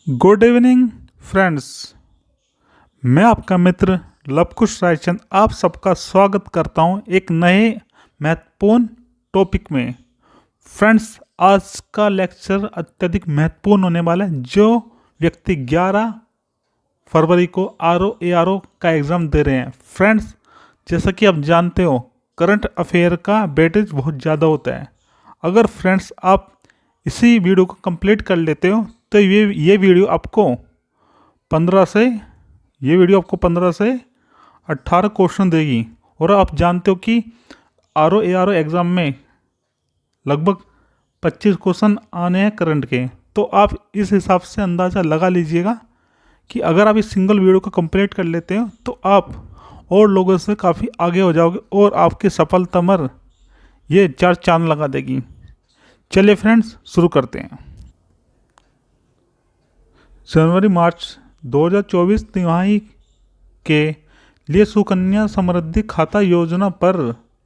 Good evening friends. मैं आपका मित्र लवकुश रायचंद आप सबका स्वागत करता हूं एक नए महत्वपूर्ण टॉपिक में। फ्रेंड्स, आज का लेक्चर अत्यधिक महत्वपूर्ण होने वाला है। जो व्यक्ति 11 फरवरी को ARO का एग्ज़ाम दे रहे हैं, फ्रेंड्स, जैसा कि आप जानते हो करंट अफेयर का वेटेज बहुत ज़्यादा होता है। अगर फ्रेंड्स आप इसी वीडियो को कंप्लीट कर लेते हो तो ये वीडियो आपको 15 से 18 क्वेश्चन देगी। और आप जानते हो कि ARO एग्ज़ाम में लगभग 25 क्वेश्चन आने हैं करंट के। तो आप इस हिसाब से अंदाज़ा लगा लीजिएगा कि अगर आप इस सिंगल वीडियो को कंप्लीट कर लेते हो तो आप और लोगों से काफ़ी आगे हो जाओगे और आपकी सफलता मर ये 4 चांद लगा देगी। चलिए फ्रेंड्स, शुरू करते हैं। जनवरी मार्च 2024 तिमाही के लिए सुकन्या समृद्धि खाता योजना पर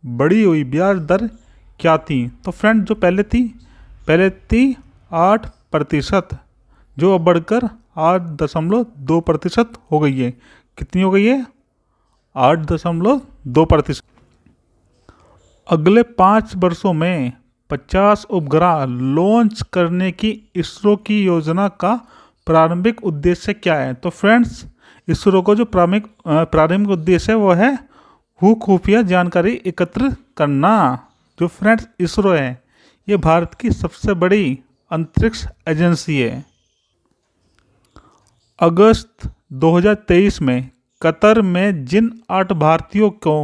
बढ़ी हुई ब्याज दर क्या थी? तो फ्रेंड, जो पहले थी 8%, जो अब बढ़कर 8.2% हो गई है। कितनी हो गई है? 8.2%। अगले 5 वर्षों में 50 उपग्रह लॉन्च करने की इसरो की योजना का प्रारंभिक उद्देश्य क्या है? तो फ्रेंड्स, इसरो को जो प्रारंभिक उद्देश्य है वो है खुफिया जानकारी एकत्र करना। जो फ्रेंड्स इसरो है, ये भारत की सबसे बड़ी अंतरिक्ष एजेंसी है। अगस्त 2023 में कतर में जिन 8 भारतीयों को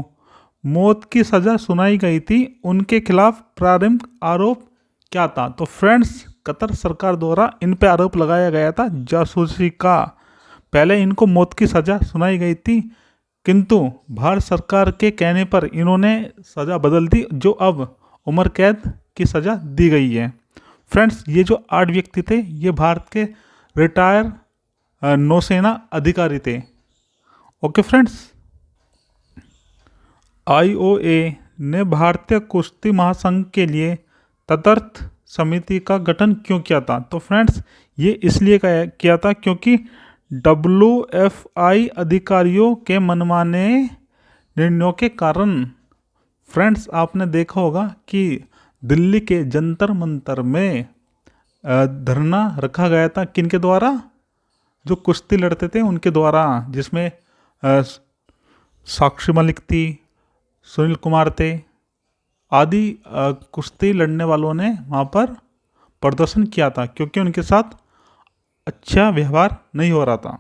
मौत की सज़ा सुनाई गई थी, उनके खिलाफ प्रारंभिक आरोप क्या था? तो फ्रेंड्स, कतर सरकार द्वारा इन पे आरोप लगाया गया था जासूसी का। पहले इनको मौत की सज़ा सुनाई गई थी, किंतु भारत सरकार के कहने पर इन्होंने सज़ा बदल दी, जो अब उम्र कैद की सज़ा दी गई है। फ्रेंड्स, ये जो 8 व्यक्ति थे, ये भारत के रिटायर नौसेना अधिकारी थे। ओके फ्रेंड्स, IOA ने भारतीय कुश्ती महासंघ के लिए तदर्थ समिति का गठन क्यों किया था? तो फ्रेंड्स, ये इसलिए किया था क्योंकि WFI अधिकारियों के मनमाने निर्णयों के कारण। फ्रेंड्स, आपने देखा होगा कि दिल्ली के जंतर मंतर में धरना रखा गया था। किनके द्वारा? जो कुश्ती लड़ते थे उनके द्वारा, जिसमें साक्षी मलिक थी, सुनील कुमार थे आदि कुश्ती लड़ने वालों ने वहाँ पर प्रदर्शन किया था, क्योंकि उनके साथ अच्छा व्यवहार नहीं हो रहा था।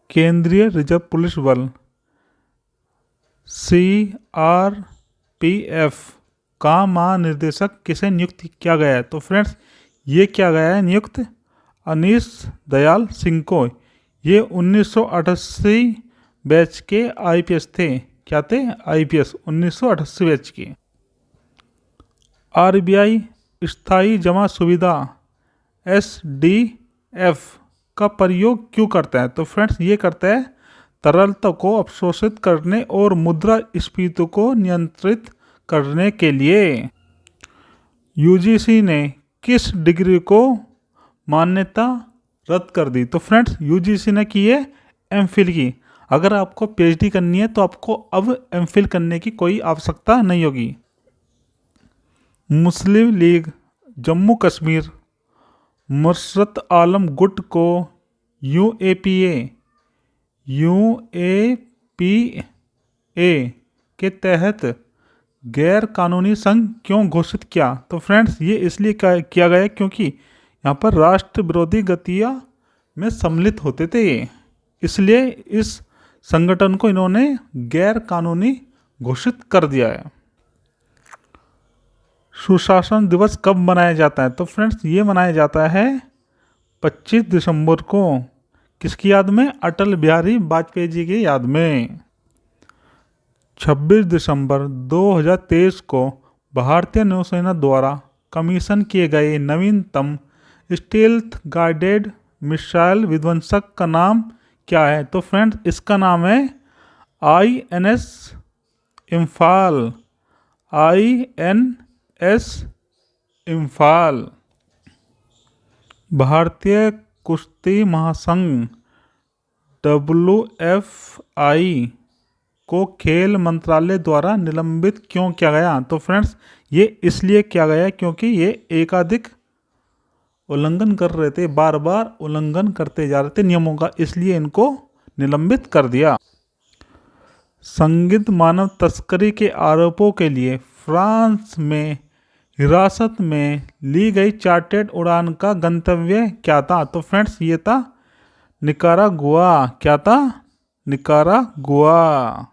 केंद्रीय रिजर्व पुलिस बल CRPF का महानिदेशक किसे नियुक्त किया गया है? तो फ्रेंड्स, ये किया गया है नियुक्त अनीश दयाल सिंह को। ये 1988 बैच के IPS थे। क्या थे? IPS 1988 बैच के। RBI स्थायी जमा सुविधा SDF का प्रयोग क्यों करता है? तो फ्रेंड्स, ये करता है तरलता को अवशोषित करने और मुद्रास्फीति को नियंत्रित करने के लिए। UGC ने किस डिग्री को मान्यता रद्द कर दी? तो फ्रेंड्स, UGC ने की है MPhil की। अगर आपको PhD करनी है तो आपको अब MPhil करने की कोई आवश्यकता नहीं होगी। मुस्लिम लीग जम्मू कश्मीर मुशर्रत आलम गुट को UAPA के तहत गैर कानूनी संघ क्यों घोषित किया? तो फ्रेंड्स, ये इसलिए किया गया क्योंकि यहाँ पर राष्ट्र विरोधी गतियाँ में सम्मिलित होते थे, इसलिए इस संगठन को इन्होंने गैर कानूनी घोषित कर दिया है। सुशासन दिवस कब मनाया जाता है? तो फ्रेंड्स, ये मनाया जाता है 25 दिसंबर को। किसकी याद में? अटल बिहारी वाजपेयी जी की याद में। 26 दिसंबर 2023 को भारतीय नौसेना द्वारा कमीशन किए गए नवीनतम स्टील्थ गाइडेड मिसाइल विध्वंसक का नाम क्या है? तो फ्रेंड्स, इसका नाम है INS इम्फाल। INS इम्फाल। भारतीय कुश्ती महासंघ WFI को खेल मंत्रालय द्वारा निलंबित क्यों किया गया? तो फ्रेंड्स ये इसलिए किया गया क्योंकि ये एकाधिक उल्लंघन कर रहे थे, बार बार उल्लंघन करते जा रहे थे नियमों का, इसलिए इनको निलंबित कर दिया। संदिग्ध मानव तस्करी के आरोपों के लिए फ्रांस में हिरासत में ली गई चार्टर्ड उड़ान का गंतव्य क्या था? तो फ्रेंड्स ये था निकारागुआ। क्या था? निकारागुआ।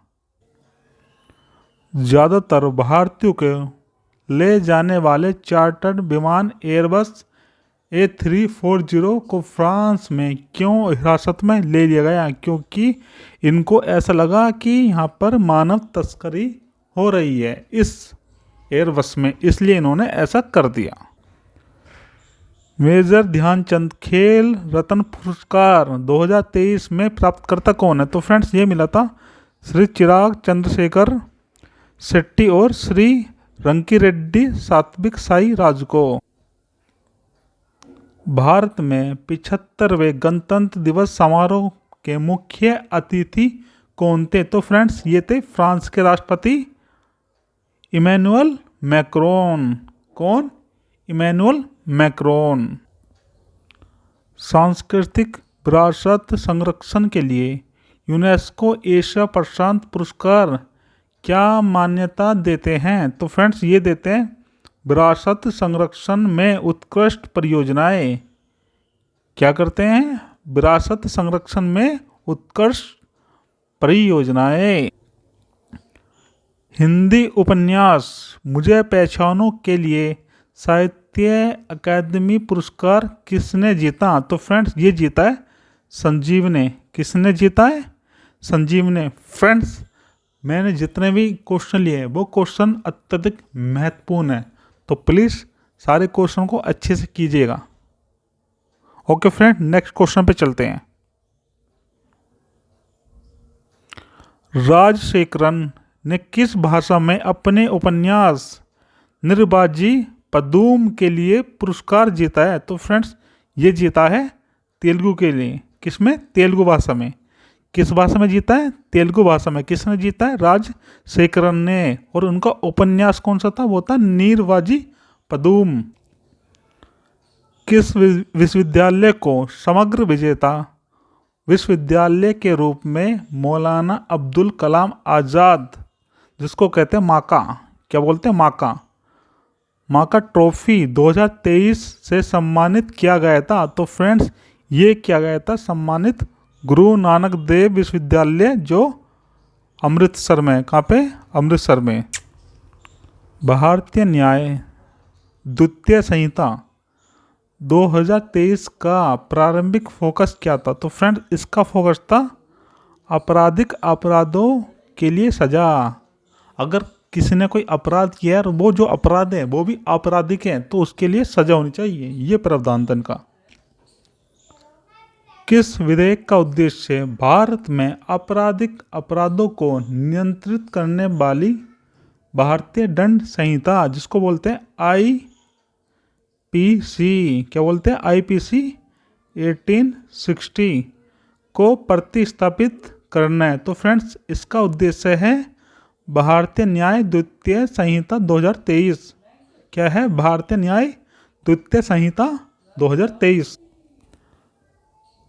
ज़्यादातर भारतीयों को ले जाने वाले चार्टर्ड विमान एयरबस A340 को फ्रांस में क्यों हिरासत में ले लिया गया? क्योंकि इनको ऐसा लगा कि यहाँ पर मानव तस्करी हो रही है इस एयरबस में, इसलिए इन्होंने ऐसा कर दिया। मेजर ध्यानचंद खेल रत्न पुरस्कार 2023 में प्राप्तकर्ता कौन है? तो फ्रेंड्स ये मिला था श्री चिराग चंद्रशेखर शेट्टी और श्री रंकी रेड्डी सात्विक साई राज को। भारत में 75वें गणतंत्र दिवस समारोह के मुख्य अतिथि कौन थे? तो फ्रेंड्स ये थे फ्रांस के राष्ट्रपति इमैनुअल मैक्रोन। कौन? Emmanuel Macron. सांस्कृतिक विरासत संरक्षण के लिए यूनेस्को एशिया प्रशांत पुरस्कार क्या मान्यता देते हैं? तो फ्रेंड्स ये देते हैं विरासत संरक्षण में उत्कृष्ट परियोजनाएं। क्या करते हैं? विरासत संरक्षण में उत्कृष्ट परियोजनाएं। हिंदी उपन्यास मुझे पहचानो के लिए साहित्य अकादमी पुरस्कार किसने जीता? तो फ्रेंड्स ये जीता है संजीव ने। किसने जीता है? संजीव ने। फ्रेंड्स मैंने जितने भी क्वेश्चन लिए हैं वो क्वेश्चन अत्यधिक महत्वपूर्ण है, तो प्लीज़ सारे क्वेश्चन को अच्छे से कीजिएगा। ओके फ्रेंड, नेक्स्ट क्वेश्चन पे चलते हैं। राजशेखरन ने किस भाषा में अपने उपन्यास निर्बाजी पदूम के लिए पुरस्कार जीता है? तो फ्रेंड्स ये जीता है तेलुगु के लिए। किसमें? तेलुगु भाषा में। किस भाषा में जीता है? तेलुगु भाषा में। किसने जीता है? राजशेखरन ने। और उनका उपन्यास कौन सा था? वो था निर्बाजी पदूम। किस विश्वविद्यालय को समग्र विजेता विश्वविद्यालय के रूप में मौलाना अब्दुल कलाम आज़ाद, जिसको कहते हैं माका, क्या बोलते हैं? माका ट्रॉफी 2023 से सम्मानित किया गया था? तो फ्रेंड्स ये किया गया था सम्मानित गुरु नानक देव विश्वविद्यालय, जो अमृतसर में। कहाँ पे? अमृतसर में। भारतीय न्याय द्वितीय संहिता 2023 का प्रारंभिक फोकस क्या था? तो फ्रेंड्स इसका फोकस था आपराधिक अपराधों के लिए सजा। अगर किसी ने कोई अपराध किया है और वो जो अपराध है वो भी आपराधिक है तो उसके लिए सजा होनी चाहिए, ये प्रावधान था इनका। किस विधेयक का उद्देश्य भारत में आपराधिक अपराधों को नियंत्रित करने वाली भारतीय दंड संहिता, जिसको बोलते हैं IPC, क्या बोलते हैं? IPC 1860 को प्रतिस्थापित करना है? तो फ्रेंड्स इसका उद्देश्य है भारतीय न्याय द्वितीय संहिता 2023। क्या है? भारतीय न्याय द्वितीय संहिता 2023।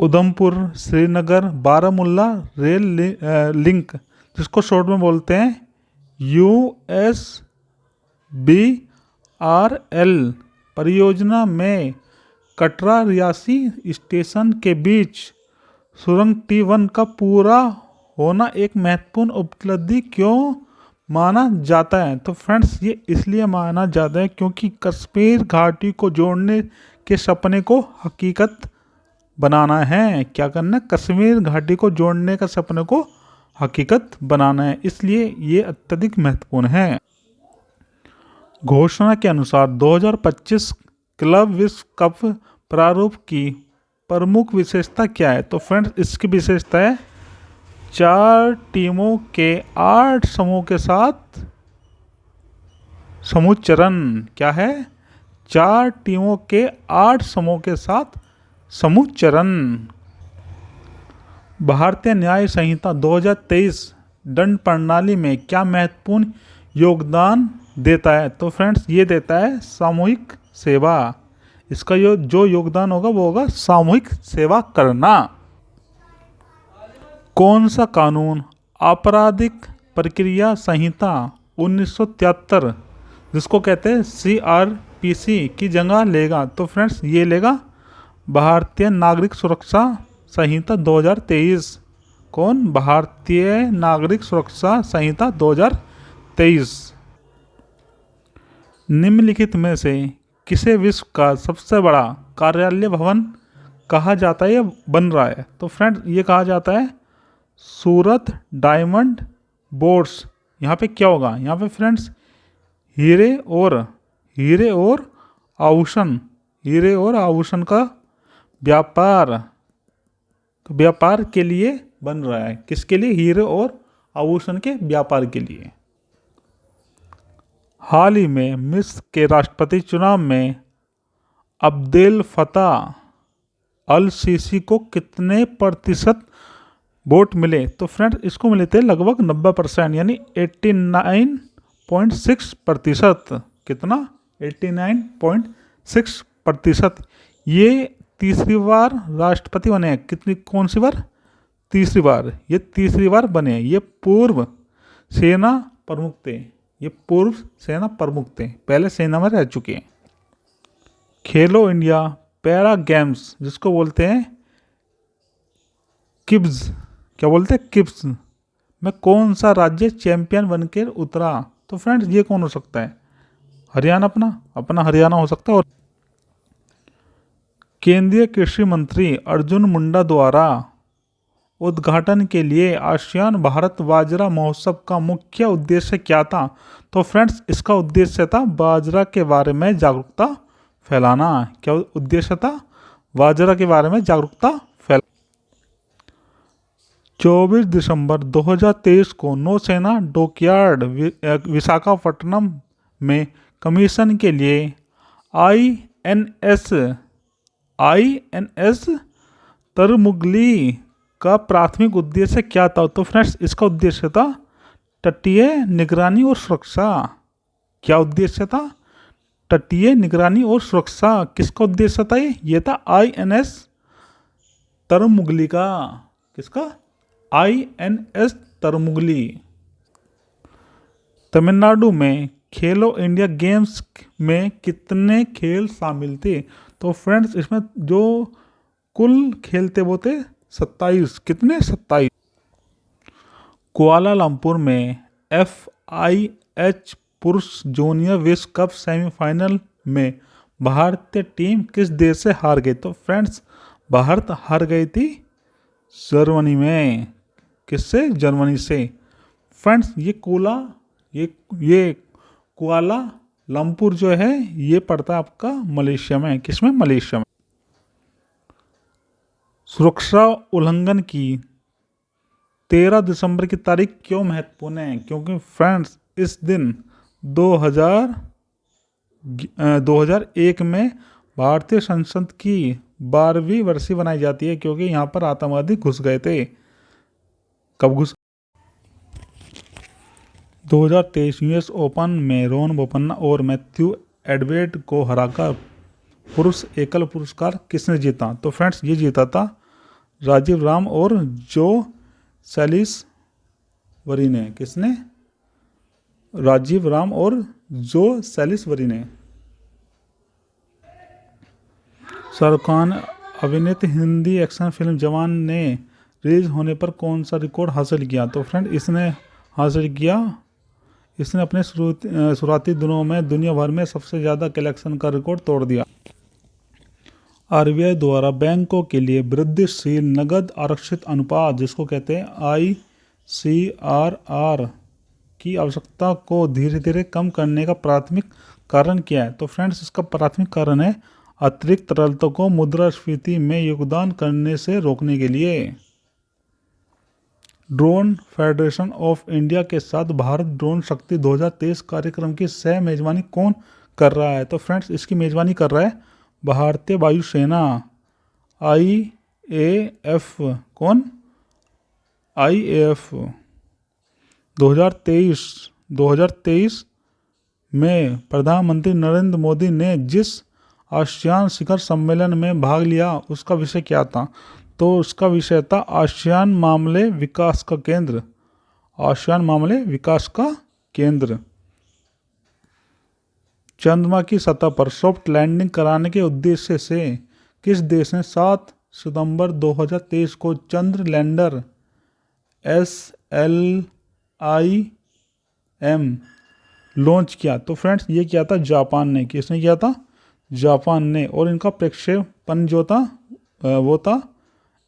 उधमपुर श्रीनगर बारामूला रेल लिंक, जिसको शॉर्ट में बोलते हैं USBRL परियोजना में कटरा रियासी स्टेशन के बीच सुरंग T1 का पूरा होना एक महत्वपूर्ण उपलब्धि क्यों माना जाता है? तो फ्रेंड्स ये इसलिए माना जाता है क्योंकि कश्मीर घाटी को जोड़ने के सपने को हकीकत बनाना है। क्या करना है? कश्मीर घाटी को जोड़ने का सपने को हकीकत बनाना है, इसलिए ये अत्यधिक महत्वपूर्ण है। घोषणा के अनुसार 2025 क्लब विश्व कप प्रारूप की प्रमुख विशेषता क्या है? तो फ्रेंड्स इसकी विशेषता है 4 टीमों के 8 समूह के साथ समूह चरण। क्या है? 4 टीमों के 8 समूह के साथ समूह चरण। भारतीय न्याय संहिता 2023 दंड प्रणाली में क्या महत्वपूर्ण योगदान देता है? तो फ्रेंड्स ये देता है सामूहिक सेवा। इसका जो योगदान होगा वो होगा सामूहिक सेवा करना। कौन सा कानून आपराधिक प्रक्रिया संहिता 1973 जिसको कहते हैं CRPC की जगह लेगा? तो फ्रेंड्स ये लेगा भारतीय नागरिक सुरक्षा संहिता 2023। कौन? भारतीय नागरिक सुरक्षा संहिता 2023। निम्नलिखित में से किसे विश्व का सबसे बड़ा कार्यालय भवन कहा जाता है या बन रहा है? तो फ्रेंड्स ये कहा जाता है सूरत डायमंड बोर्ड्स। यहाँ पे क्या होगा? यहाँ पे फ्रेंड्स हीरे और आभूषण का व्यापार के लिए बन रहा है। किसके लिए? हीरे और आभूषण के व्यापार के लिए। हाल ही में मिस्र के राष्ट्रपति चुनाव में अब्देल फत्ताह अल सीसी को कितने प्रतिशत वोट मिले? तो फ्रेंड्स इसको मिले थे लगभग 90%, यानी 89.6%। कितना? 89.6%। ये तीसरी बार राष्ट्रपति बने हैं। कौन सी बार? तीसरी बार। ये तीसरी बार बने हैं। ये पूर्व सेना प्रमुख थे। पहले सेना में रह चुके हैं। खेलो इंडिया पैरा गेम्स जिसको बोलते हैं किब्स, क्या बोलते हैं? किब्स में कौन सा राज्य चैंपियन बनकर उतरा? तो फ्रेंड्स ये कौन हो सकता है? हरियाणा। अपना हरियाणा हो सकता है। और केंद्रीय कृषि मंत्री अर्जुन मुंडा द्वारा उद्घाटन के लिए आसियान भारत बाजरा महोत्सव का मुख्य उद्देश्य क्या था? तो फ्रेंड्स इसका उद्देश्य था बाजरा के बारे में जागरूकता फैलाना। क्या उद्देश्य था? बाजरा के बारे में जागरूकता फैलाना। 24 दिसंबर 2023 को नौसेना डॉकयार्ड विशाखापट्टनम में कमीशन के लिए INS तरमुगली का प्राथमिक उद्देश्य क्या था? तो फ्रेंड्स इसका उद्देश्य था तटीय निगरानी और सुरक्षा। क्या उद्देश्य था? तटीय निगरानी और सुरक्षा। किसका उद्देश्य था? ये था INS तरमुगली का। किसका? INS तरमुगली। तमिलनाडु में खेलो इंडिया गेम्स में कितने खेल शामिल थे? तो फ्रेंड्स इसमें जो कुल खेल थे वो थे 27। कितने? 27। कुआलालंपुर में FIH पुरुष जूनियर विश्व कप सेमीफाइनल में भारतीय टीम किस देश से हार गई? तो फ्रेंड्स भारत हार गई थी जर्मनी में। किससे? जर्मनी से। फ्रेंड्स ये कुआलालंपुर जो है ये पड़ता है आपका मलेशिया में। किसमें? मलेशिया में। सुरक्षा उल्लंघन की 13 दिसंबर की तारीख क्यों महत्वपूर्ण है? क्योंकि फ्रेंड्स इस दिन 2001 में भारतीय संसद की 12वीं वर्षी बनाई जाती है, क्योंकि यहाँ पर आतंकवादी घुस गए थे। कब घुस? 2023 US ओपन में रोहन बोपन्ना और मैथ्यू एडवर्ड को हराकर पुरुष एकल पुरस्कार किसने जीता? तो फ्रेंड्स ये जीता था राजीव राम और जो सैलिसबरी ने। किसने? राजीव राम और जो सैलिसबरी ने। शाहरुख खान अभिनीत हिंदी एक्शन फिल्म जवान ने रिलीज होने पर कौन सा रिकॉर्ड हासिल किया? तो फ्रेंड इसने अपने शुरुआती दिनों में दुनिया भर में सबसे ज़्यादा कलेक्शन का रिकॉर्ड तोड़ दिया। RBI द्वारा बैंकों के लिए वृद्धिशील नगद आरक्षित अनुपात जिसको कहते हैं ICRR की आवश्यकता को धीरे धीरे कम करने का प्राथमिक कारण क्या है? तो फ्रेंड्स इसका प्राथमिक कारण है अतिरिक्त तरलता को मुद्रास्फीति में योगदान करने से रोकने के लिए। ड्रोन फेडरेशन ऑफ इंडिया के साथ भारत ड्रोन शक्ति 2023 कार्यक्रम की सह मेजबानी कौन कर रहा है? तो फ्रेंड्स इसकी मेज़बानी कर रहा है भारतीय वायुसेना, IAF। कौन? IAF। 2023 में प्रधानमंत्री नरेंद्र मोदी ने जिस आसियान शिखर सम्मेलन में भाग लिया उसका विषय क्या था? तो उसका विषय था आसियान मामले विकास का केंद्र। आसियान मामले विकास का केंद्र। चंद्रमा की सतह पर सॉफ्ट लैंडिंग कराने के उद्देश्य से किस देश ने 7 सितंबर 2023 को चंद्र लैंडर SLIM लॉन्च किया? तो फ्रेंड्स ये किया था जापान ने। किसने किया था? जापान ने। और इनका प्रक्षेपण जो था वो था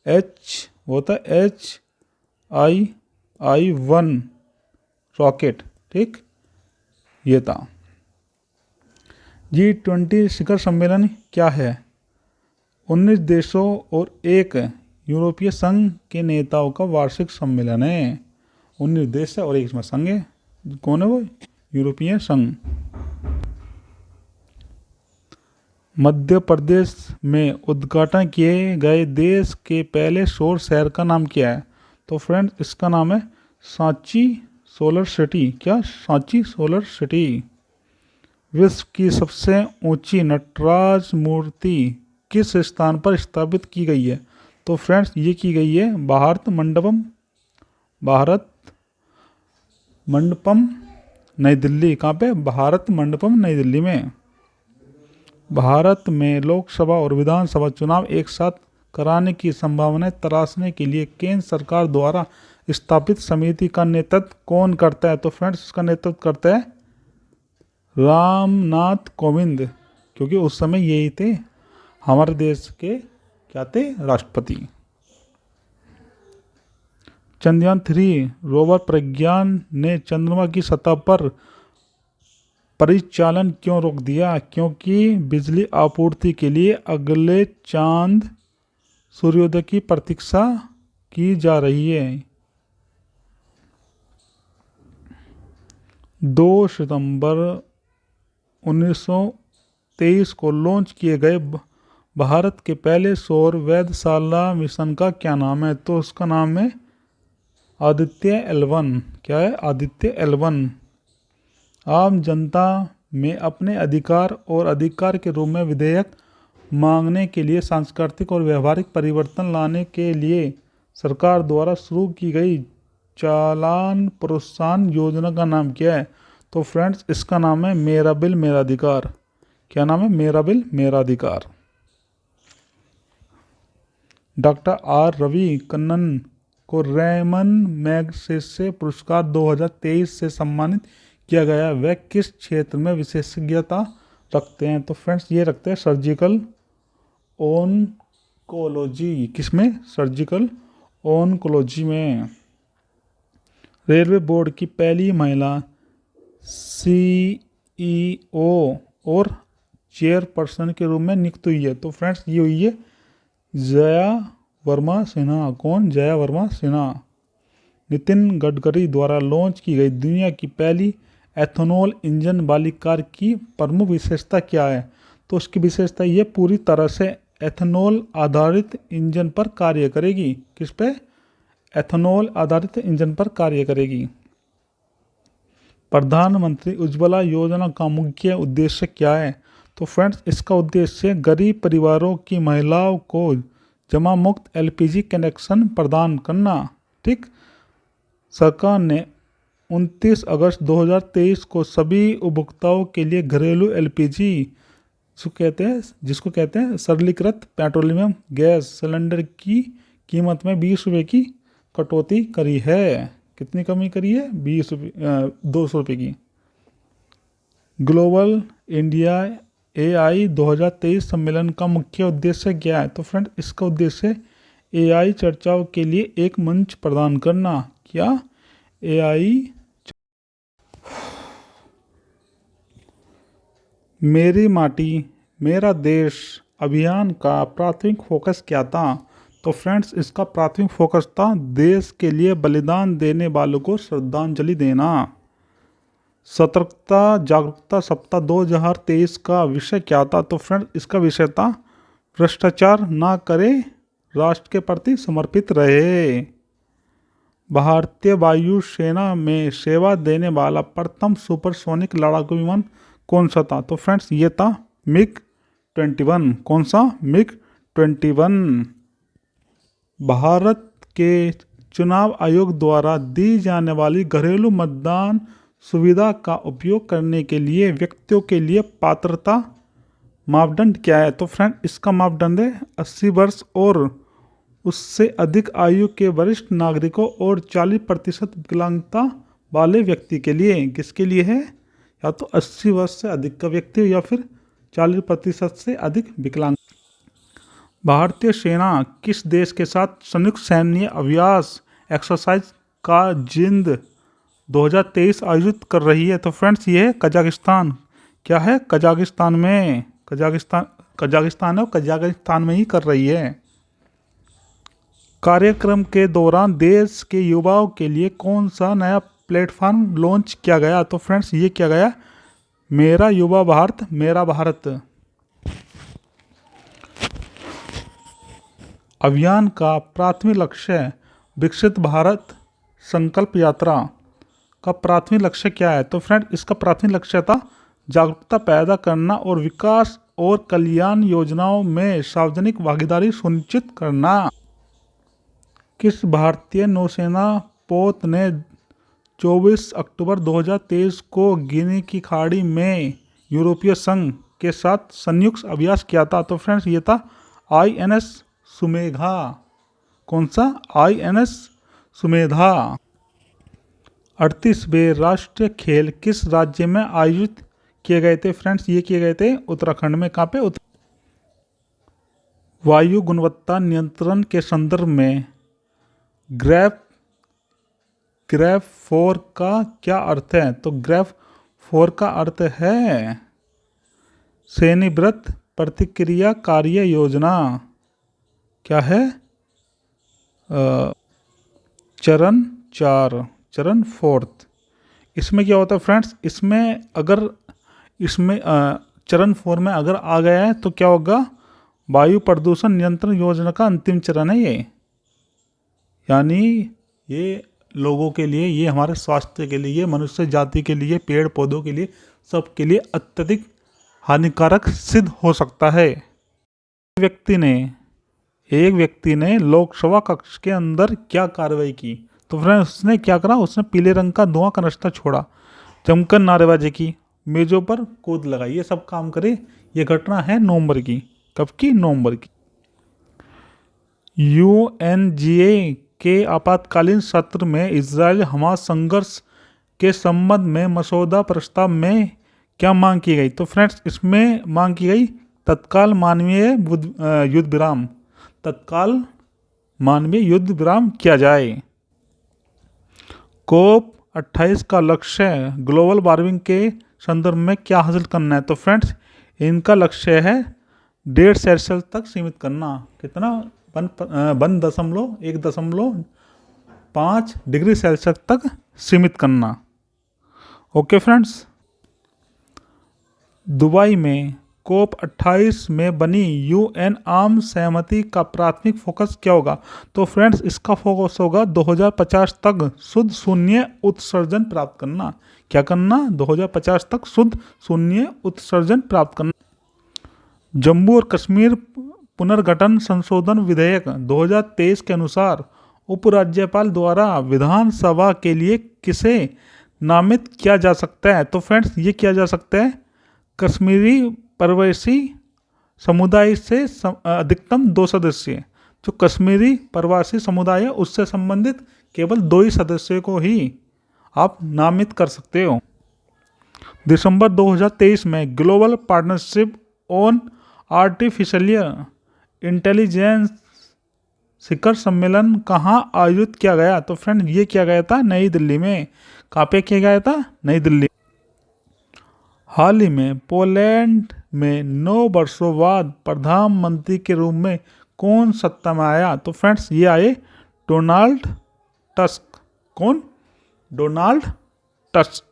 HII-1 रॉकेट। ठीक, ये था। G20 शिखर सम्मेलन क्या है? 19 देशों और एक यूरोपीय संघ के नेताओं का वार्षिक सम्मेलन है। 19 देश है और एक इसमें संघ है। कौन है वो? यूरोपीय संघ। मध्य प्रदेश में उद्घाटन किए गए देश के पहले सौर शहर का नाम क्या है? तो फ्रेंड्स इसका नाम है सांची सोलर सिटी। क्या? Sanchi solar city. विश्व की सबसे ऊंची नटराज मूर्ति किस स्थान पर स्थापित की गई है? तो फ्रेंड्स ये की गई है भारत मंडपम नई दिल्ली। कहाँ पे? भारत मंडपम नई दिल्ली में। भारत में लोकसभा और विधानसभा चुनाव एक साथ कराने की संभावनाएं तलाशने के लिए केंद्र सरकार द्वारा स्थापित समिति का नेतृत्व कौन करता है? तो फ्रेंड्स इसका नेतृत्व करता है रामनाथ कोविंद, क्योंकि उस समय यही थे हमारे देश के क्या थे? राष्ट्रपति। चंद्रयान 3 रोवर प्रज्ञान ने चंद्रमा की सतह पर परिचालन क्यों रोक दिया? क्योंकि बिजली आपूर्ति के लिए अगले चांद सूर्योदय की प्रतीक्षा की जा रही है। 2 सितंबर 1923 को लॉन्च किए गए भारत के पहले सौर वेधशाला मिशन का क्या नाम है? तो उसका नाम है आदित्य L1। क्या है? आदित्य L1। आम जनता में अपने अधिकार और अधिकार के रूप में विधेयक मांगने के लिए सांस्कृतिक और व्यवहारिक परिवर्तन लाने के लिए सरकार द्वारा शुरू की गई चालान प्रोत्साहन योजना का नाम क्या है? तो फ्रेंड्स इसका नाम है मेरा बिल मेरा अधिकार। क्या नाम है? मेरा बिल मेरा अधिकार। डॉक्टर R रवि कन्नन को रैमन मैगसेसे पुरस्कार 2023 से सम्मानित किया गया। वह किस क्षेत्र में विशेषज्ञता रखते हैं? तो फ्रेंड्स ये रखते हैं सर्जिकल ओनकोलॉजी। किसमें? सर्जिकल ओनकोलॉजी में। रेलवे बोर्ड की पहली महिला CEO और चेयरपर्सन के रूप में नियुक्त हुई है। तो फ्रेंड्स ये हुई है जया वर्मा सिन्हा। कौन? जया वर्मा सिन्हा। नितिन गडकरी द्वारा लॉन्च की गई दुनिया की पहली एथेनॉल इंजन वाली कार की प्रमुख विशेषता क्या है? तो उसकी विशेषता ये पूरी तरह से एथेनॉल आधारित इंजन पर कार्य करेगी। किस पे? एथेनॉल आधारित इंजन पर कार्य करेगी। प्रधानमंत्री उज्ज्वला योजना का मुख्य उद्देश्य क्या है? तो फ्रेंड्स इसका उद्देश्य गरीब परिवारों की महिलाओं को जमा मुक्त LPG कनेक्शन प्रदान करना। ठीक, सरकार ने 29 अगस्त 2023 को सभी उपभोक्ताओं के लिए घरेलू LPG जिसको कहते हैं सरलीकृत पेट्रोलियम गैस सिलेंडर की कीमत में 20 रुपये की कटौती करी है। कितनी कमी करी है? 200 रुपये की। ग्लोबल इंडिया AI 2023 सम्मेलन का मुख्य उद्देश्य क्या है? तो फ्रेंड इसका उद्देश्य AI चर्चाओं के लिए एक मंच प्रदान करना। क्या? AI मेरी माटी मेरा देश अभियान का प्राथमिक फोकस क्या था? तो फ्रेंड्स इसका प्राथमिक फोकस था देश के लिए बलिदान देने वालों को श्रद्धांजलि देना। सतर्कता जागरूकता सप्ताह 2023 का विषय क्या था? तो फ्रेंड इसका विषय था भ्रष्टाचार ना करे, राष्ट्र के प्रति समर्पित रहे। भारतीय वायुसेना में सेवा देने वाला प्रथम सुपरसोनिक लड़ाकू विमान कौन सा था? तो फ्रेंड्स ये था मिग 21। कौन सा? मिग 21। भारत के चुनाव आयोग द्वारा दी जाने वाली घरेलू मतदान सुविधा का उपयोग करने के लिए व्यक्तियों के लिए पात्रता मापदंड क्या है? तो फ्रेंड इसका मापदंड है 80 वर्ष और उससे अधिक आयु के वरिष्ठ नागरिकों और 40% विकलांगता वाले व्यक्ति के लिए। किसके लिए है? या तो 80 वर्ष से अधिक का व्यक्ति या फिर 40% से अधिक विकलांग। भारतीय सेना किस देश के साथ संयुक्त सैन्य अभ्यास एक्सरसाइज का जिंद 2023 आयोजित कर रही है? तो फ्रेंड्स ये है कजाकिस्तान। क्या है? कजाकिस्तान में। कजाकिस्तान है और कजाकिस्तान में ही कर रही है। कार्यक्रम के दौरान देश के युवाओं के लिए कौन सा नया प्लेटफॉर्म लॉन्च किया गया? तो फ्रेंड्स ये किया गया मेरा युवा भारत मेरा भारत अभियान का प्राथमिक लक्ष्य। विकसित भारत संकल्प यात्रा का प्राथमिक लक्ष्य क्या है? तो फ्रेंड इसका प्राथमिक लक्ष्य था जागरूकता पैदा करना और विकास और कल्याण योजनाओं में सार्वजनिक भागीदारी सुनिश्चित करना। किस भारतीय नौसेना पोत ने 24 अक्टूबर 2023 को गिनी की खाड़ी में यूरोपीय संघ के साथ संयुक्त अभ्यास किया था? तो फ्रेंड्स ये था INS सुमेधा। कौन सा? INS सुमेधा। 38वें राष्ट्रीय खेल किस राज्य में आयोजित किए गए थे? फ्रेंड्स ये किए गए थे उत्तराखंड में। कहाँ पे? वायु गुणवत्ता नियंत्रण के संदर्भ में ग्रेफ 4 का क्या अर्थ है? तो ग्रेफ 4 का अर्थ है श्रेणीबद्ध प्रतिक्रिया कार्य योजना। क्या है? चरण 4, चरण 4। इसमें क्या होता है फ्रेंड्स? इसमें चरण 4 में अगर आ गया है तो क्या होगा? वायु प्रदूषण नियंत्रण योजना का अंतिम चरण है ये। यानी ये लोगों के लिए, ये हमारे स्वास्थ्य के लिए, मनुष्य जाति के लिए, पेड़ पौधों के लिए, सबके लिए अत्यधिक हानिकारक सिद्ध हो सकता है। एक व्यक्ति ने लोकसभा कक्ष के अंदर क्या कार्रवाई की? तो फ्रेंड्स उसने क्या करा? उसने पीले रंग का धुआं कनस्तर छोड़ा, जमकर नारेबाजी की, मेजों पर कूद लगाई, ये सब काम करे। ये घटना है नवंबर की। कब की? नवंबर की। UNGA के आपातकालीन सत्र में इजराइल हमास संघर्ष के संबंध में मसौदा प्रस्ताव में क्या मांग की गई? तो फ्रेंड्स इसमें मांग की गई तत्काल मानवीय युद्ध विराम। तत्काल मानवीय युद्ध विराम किया जाए। COP 28 का लक्ष्य ग्लोबल वार्मिंग के संदर्भ में क्या हासिल करना है? तो फ्रेंड्स इनका लक्ष्य है 1.5 सेल्सियस तक सीमित करना। कितना? 1.5 डिग्री सेल्सियस तक सीमित करना। Okay friends. दुबई में COP 28 में बनी UN आम सहमति का प्राथमिक फोकस क्या होगा? तो फ्रेंड्स इसका फोकस होगा 2050 तक शुद्ध शून्य उत्सर्जन प्राप्त करना। क्या करना? 2050 तक शुद्ध शून्य उत्सर्जन प्राप्त करना। जम्मू और कश्मीर पुनर्गठन संशोधन विधेयक 2023 के अनुसार उपराज्यपाल द्वारा विधानसभा के लिए किसे नामित किया जा सकता है? तो फ्रेंड्स ये किया जा सकता है कश्मीरी प्रवासी समुदाय से अधिकतम 2 सदस्य। जो कश्मीरी प्रवासी समुदाय है उससे संबंधित केवल 2 ही सदस्यों को ही आप नामित कर सकते हो। दिसंबर 2023 में global partnership on artificial intelligence शिखर सम्मेलन कहाँ आयोजित किया गया? तो फ्रेंड ये किया गया था नई दिल्ली में। कहाँ पे किया गया था? नई दिल्ली। हाल ही में पोलैंड में 9 वर्षों बाद प्रधानमंत्री के रूप में कौन सत्ता में आया? तो फ्रेंड्स ये आए डोनाल्ड टस्क। कौन? Donald Tusk.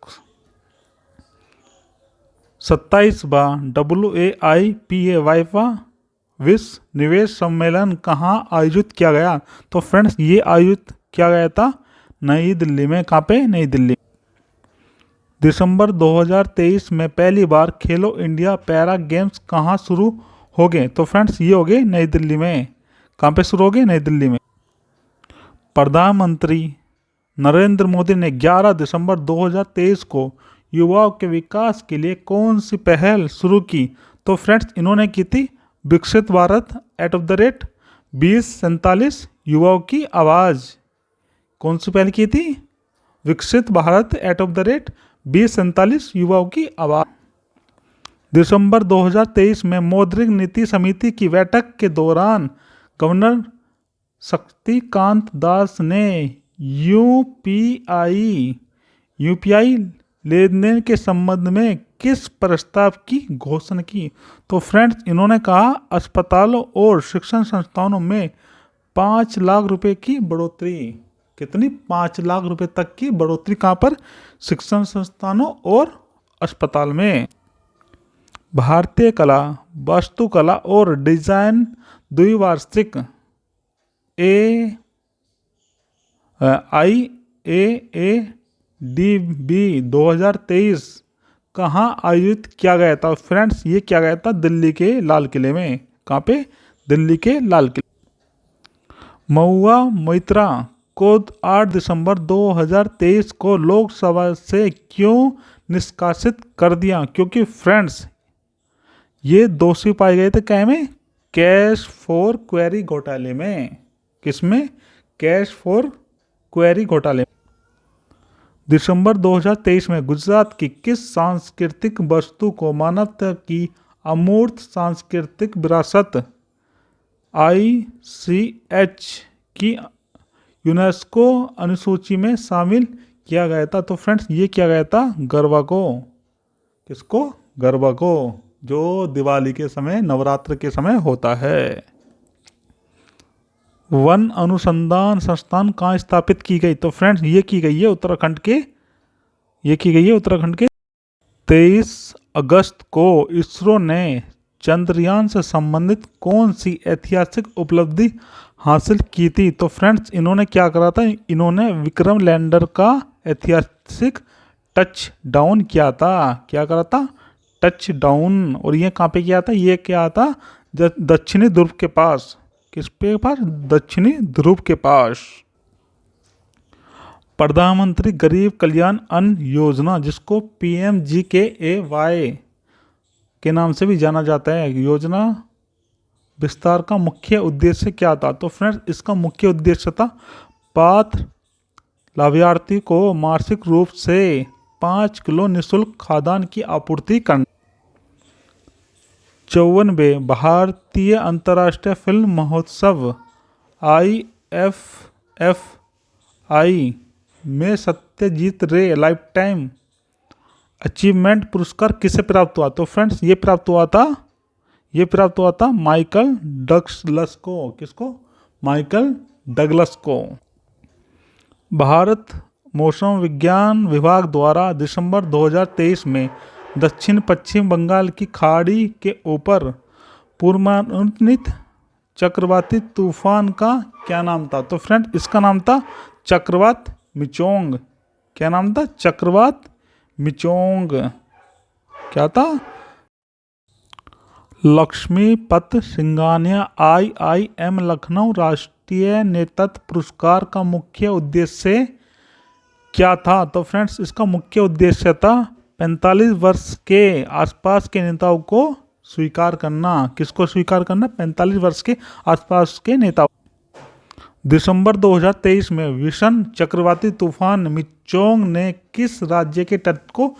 27वां WAIPA विश्व निवेश सम्मेलन कहाँ आयोजित किया गया? तो फ्रेंड्स ये आयोजित किया गया था नई दिल्ली में। कहाँ पे? नई दिल्ली। दिसंबर 2023 में पहली बार खेलो इंडिया पैरा गेम्स कहाँ शुरू हो गए? तो फ्रेंड्स ये हो गए नई दिल्ली में। कहाँ पे शुरू हो गए? नई दिल्ली में। प्रधानमंत्री नरेंद्र मोदी ने 11 दिसंबर 2023 को युवाओं के विकास के लिए कौन सी पहल शुरू की? तो फ्रेंड्स इन्होंने की थी विकसित भारत @2047 युवाओं की आवाज़। कौन सी पहल की थी? विकसित भारत @2047 युवाओं की आवाज़। दिसंबर 2023 में मौद्रिक नीति समिति की बैठक के दौरान गवर्नर शक्तिकांत दास ने यूपीआई लेन देन के संबंध में किस प्रस्ताव की घोषणा की? तो फ्रेंड्स इन्होंने कहा अस्पतालों और शिक्षण संस्थानों में 5 लाख रुपए की बढ़ोतरी। कितनी? 5 लाख रुपए तक की बढ़ोतरी। कहाँ पर? शिक्षण संस्थानों और अस्पताल में। भारतीय कला, वास्तुकला और डिजाइन द्विवार्षिक IAADB 2023 कहाँ आयोजित किया गया था? फ्रेंड्स ये किया गया था दिल्ली के लाल किले में। कहाँ पे? दिल्ली के लाल किले। महुआ मोइत्रा को 8 दिसंबर 2023 को लोकसभा से क्यों निष्कासित कर दिया? क्योंकि फ्रेंड्स ये दोषी पाए गए थे क्या में? कैश फॉर क्वेरी घोटाले में। किसमें? कैश फॉर क्वेरी घोटाले। दिसंबर 2023 में गुजरात की किस सांस्कृतिक वस्तु को मानवता की अमूर्त सांस्कृतिक विरासत ICH की यूनेस्को अनुसूची में शामिल किया गया था? तो फ्रेंड्स ये किया गया था गरबा को। किसको? गरबा को, जो दिवाली के समय, नवरात्र के समय होता है। वन अनुसंधान संस्थान कहाँ स्थापित की गई? तो फ्रेंड्स ये की गई है उत्तराखंड के। 23 अगस्त को इसरो ने चंद्रयान से संबंधित कौन सी ऐतिहासिक उपलब्धि हासिल की थी? तो फ्रेंड्स इन्होंने क्या करा था? इन्होंने विक्रम लैंडर का ऐतिहासिक टच डाउन किया था। क्या करा था? Touch down. और ये कहाँ पे किया था? ये क्या था? दक्षिणी ध्रुव के पास। किस पे पास? दक्षिणी ध्रुव के पास। प्रधानमंत्री गरीब कल्याण अन्न योजना, जिसको PMGKAY के नाम से भी जाना जाता है, योजना विस्तार का मुख्य उद्देश्य क्या था? तो फ्रेंड्स इसका मुख्य उद्देश्य था पात्र लाभार्थी को मासिक रूप से 5 किलो निःशुल्क खाद्यान्न की आपूर्ति करना। 54वें भारतीय अंतर्राष्ट्रीय फिल्म महोत्सव IFFI में सत्यजीत रे लाइफ टाइम अचीवमेंट पुरस्कार किसे प्राप्त हुआ? तो फ्रेंड्स ये प्राप्त हुआ था माइकल डगलस को। किसको? माइकल डगलस को। भारत मौसम विज्ञान विभाग द्वारा दिसंबर 2023 में दक्षिण पश्चिम बंगाल की खाड़ी के ऊपर पूर्वानुमानित चक्रवाती तूफान का क्या नाम था? तो फ्रेंड इसका नाम था चक्रवात मिचोंग। क्या नाम था? चक्रवात मिचोंग। क्या था? लक्ष्मीपत सिंघानिया IIM लखनऊ राष्ट्रीय नेतृत्व पुरस्कार का मुख्य उद्देश्य क्या था? तो फ्रेंड्स इसका मुख्य उद्देश्य था 45 वर्ष के आसपास के नेताओं को स्वीकार करना। किसको स्वीकार करना? 45 वर्ष के आसपास के नेताओं। दिसंबर 2023 में भीषण चक्रवाती तूफान मिचोंग ने किस राज्य के तट को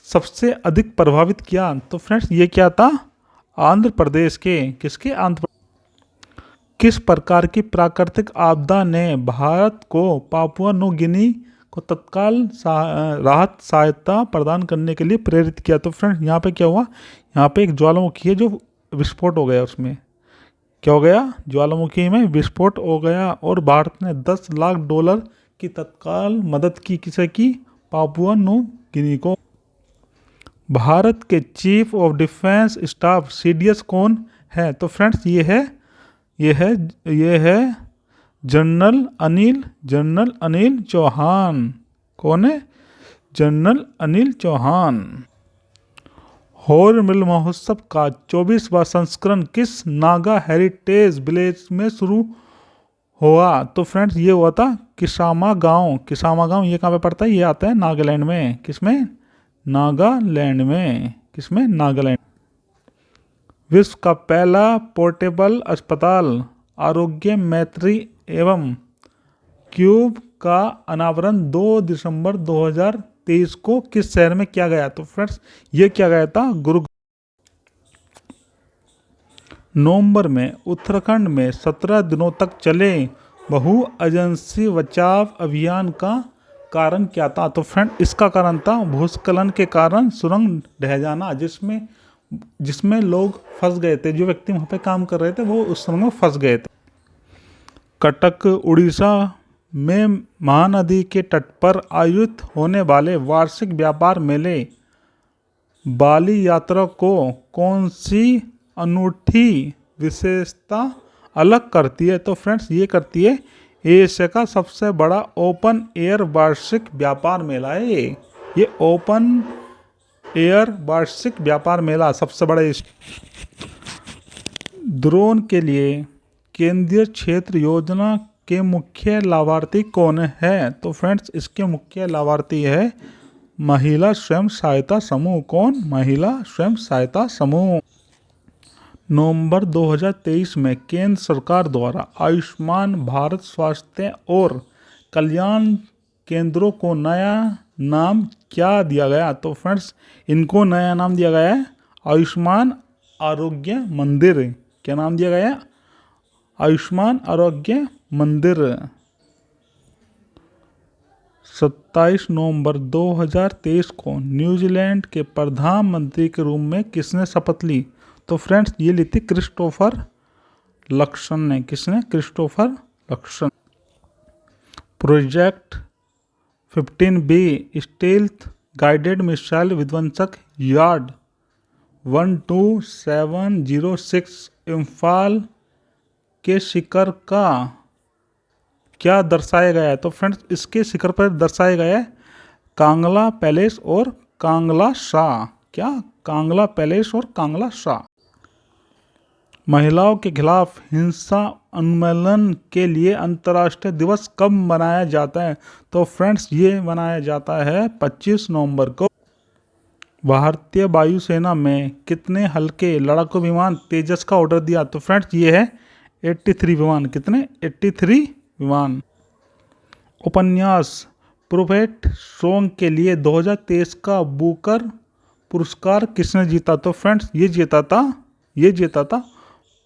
सबसे अधिक प्रभावित किया? तो फ्रेंड्स ये क्या था? आंध्र प्रदेश के। किसके? आंध्र। किस प्रकार की प्राकृतिक आपदा ने भारत को पापुआ न्यू गिनी को तत्काल राहत सहायता प्रदान करने के लिए प्रेरित किया? तो फ्रेंड्स यहाँ पे क्या हुआ? यहाँ पे एक ज्वालामुखी है जो विस्फोट हो गया। उसमें क्या हो गया? ज्वालामुखी में विस्फोट हो गया और भारत ने $10 लाख की तत्काल मदद की। किसे की? पापुआ न्यू गिनी को। भारत के chief of defence staff CDS कौन है? तो फ्रेंड्स ये है ये है जनरल अनिल चौहान। कौन है? जनरल अनिल चौहान। हॉर्नबिल महोत्सव का 24वां संस्करण किस नागा हेरिटेज विलेज में शुरू हुआ? तो फ्रेंड्स ये हुआ था किसामा गांव। ये कहाँ पे पड़ता है? ये आता है नागालैंड में। किसमें? नागालैंड में। किसमें? नागालैंड। विश्व का पहला पोर्टेबल अस्पताल आरोग्य मैत्री एवं क्यूब का अनावरण 2 दिसंबर 2023 को किस शहर में किया गया? तो फ्रेंड्स ये किया गया था नवंबर में उत्तराखंड में 17 दिनों तक चले बहु एजेंसी बचाव अभियान का कारण क्या था? तो फ्रेंड इसका कारण था भूस्खलन के कारण सुरंग ढह जाना, जिसमें लोग फंस गए थे। जो व्यक्ति वहाँ पे काम कर रहे थे वो उस सुरंग में फंस गए थे। कटक उड़ीसा में महानदी के तट पर आयोजित होने वाले वार्षिक व्यापार मेले बाली यात्रा को कौन सी अनूठी विशेषता अलग करती है? तो फ्रेंड्स ये करती है एशिया का सबसे बड़ा ओपन एयर वार्षिक व्यापार मेला है। ये ओपन एयर वार्षिक व्यापार मेला सबसे बड़ा। ड्रोन के लिए केंद्रीय क्षेत्र योजना के मुख्य लाभार्थी कौन है? तो फ्रेंड्स इसके मुख्य लाभार्थी है महिला स्वयं सहायता समूह। कौन? महिला स्वयं सहायता समूह। नवंबर 2023 में केंद्र सरकार द्वारा आयुष्मान भारत स्वास्थ्य और कल्याण केंद्रों को नया नाम क्या दिया गया? तो फ्रेंड्स इनको नया नाम दिया गया है आयुष्मान आरोग्य मंदिर। क्या नाम दिया गया? आयुष्मान आरोग्य मंदिर। 27 नवंबर 2023 को न्यूजीलैंड के प्रधानमंत्री के रूप में किसने शपथ ली? तो फ्रेंड्स ये ली थी क्रिस्टोफर लक्सन ने। किसने? Christopher Luxon. Project 15B stealth guided missile विध्वंसक यार्ड 12706 इम्फाल के शिखर का क्या दर्शाया गया है? तो फ्रेंड्स इसके शिखर पर दर्शाया गया है कांगला पैलेस और कांगला शाह। क्या? कांगला पैलेस और कांगला शाह। महिलाओं के खिलाफ हिंसा उन्मूलन के लिए अंतर्राष्ट्रीय दिवस कब मनाया जाता है? तो फ्रेंड्स ये मनाया जाता है 25 नवंबर को। भारतीय वायुसेना में कितने हल्के लड़ाकू विमान तेजस का ऑर्डर दिया? तो फ्रेंड्स ये है 83 विमान। कितने? 83 विमान। उपन्यास प्रोफेट सॉन्ग के लिए 2023 का बुकर पुरस्कार किसने जीता? तो फ्रेंड्स ये जीता था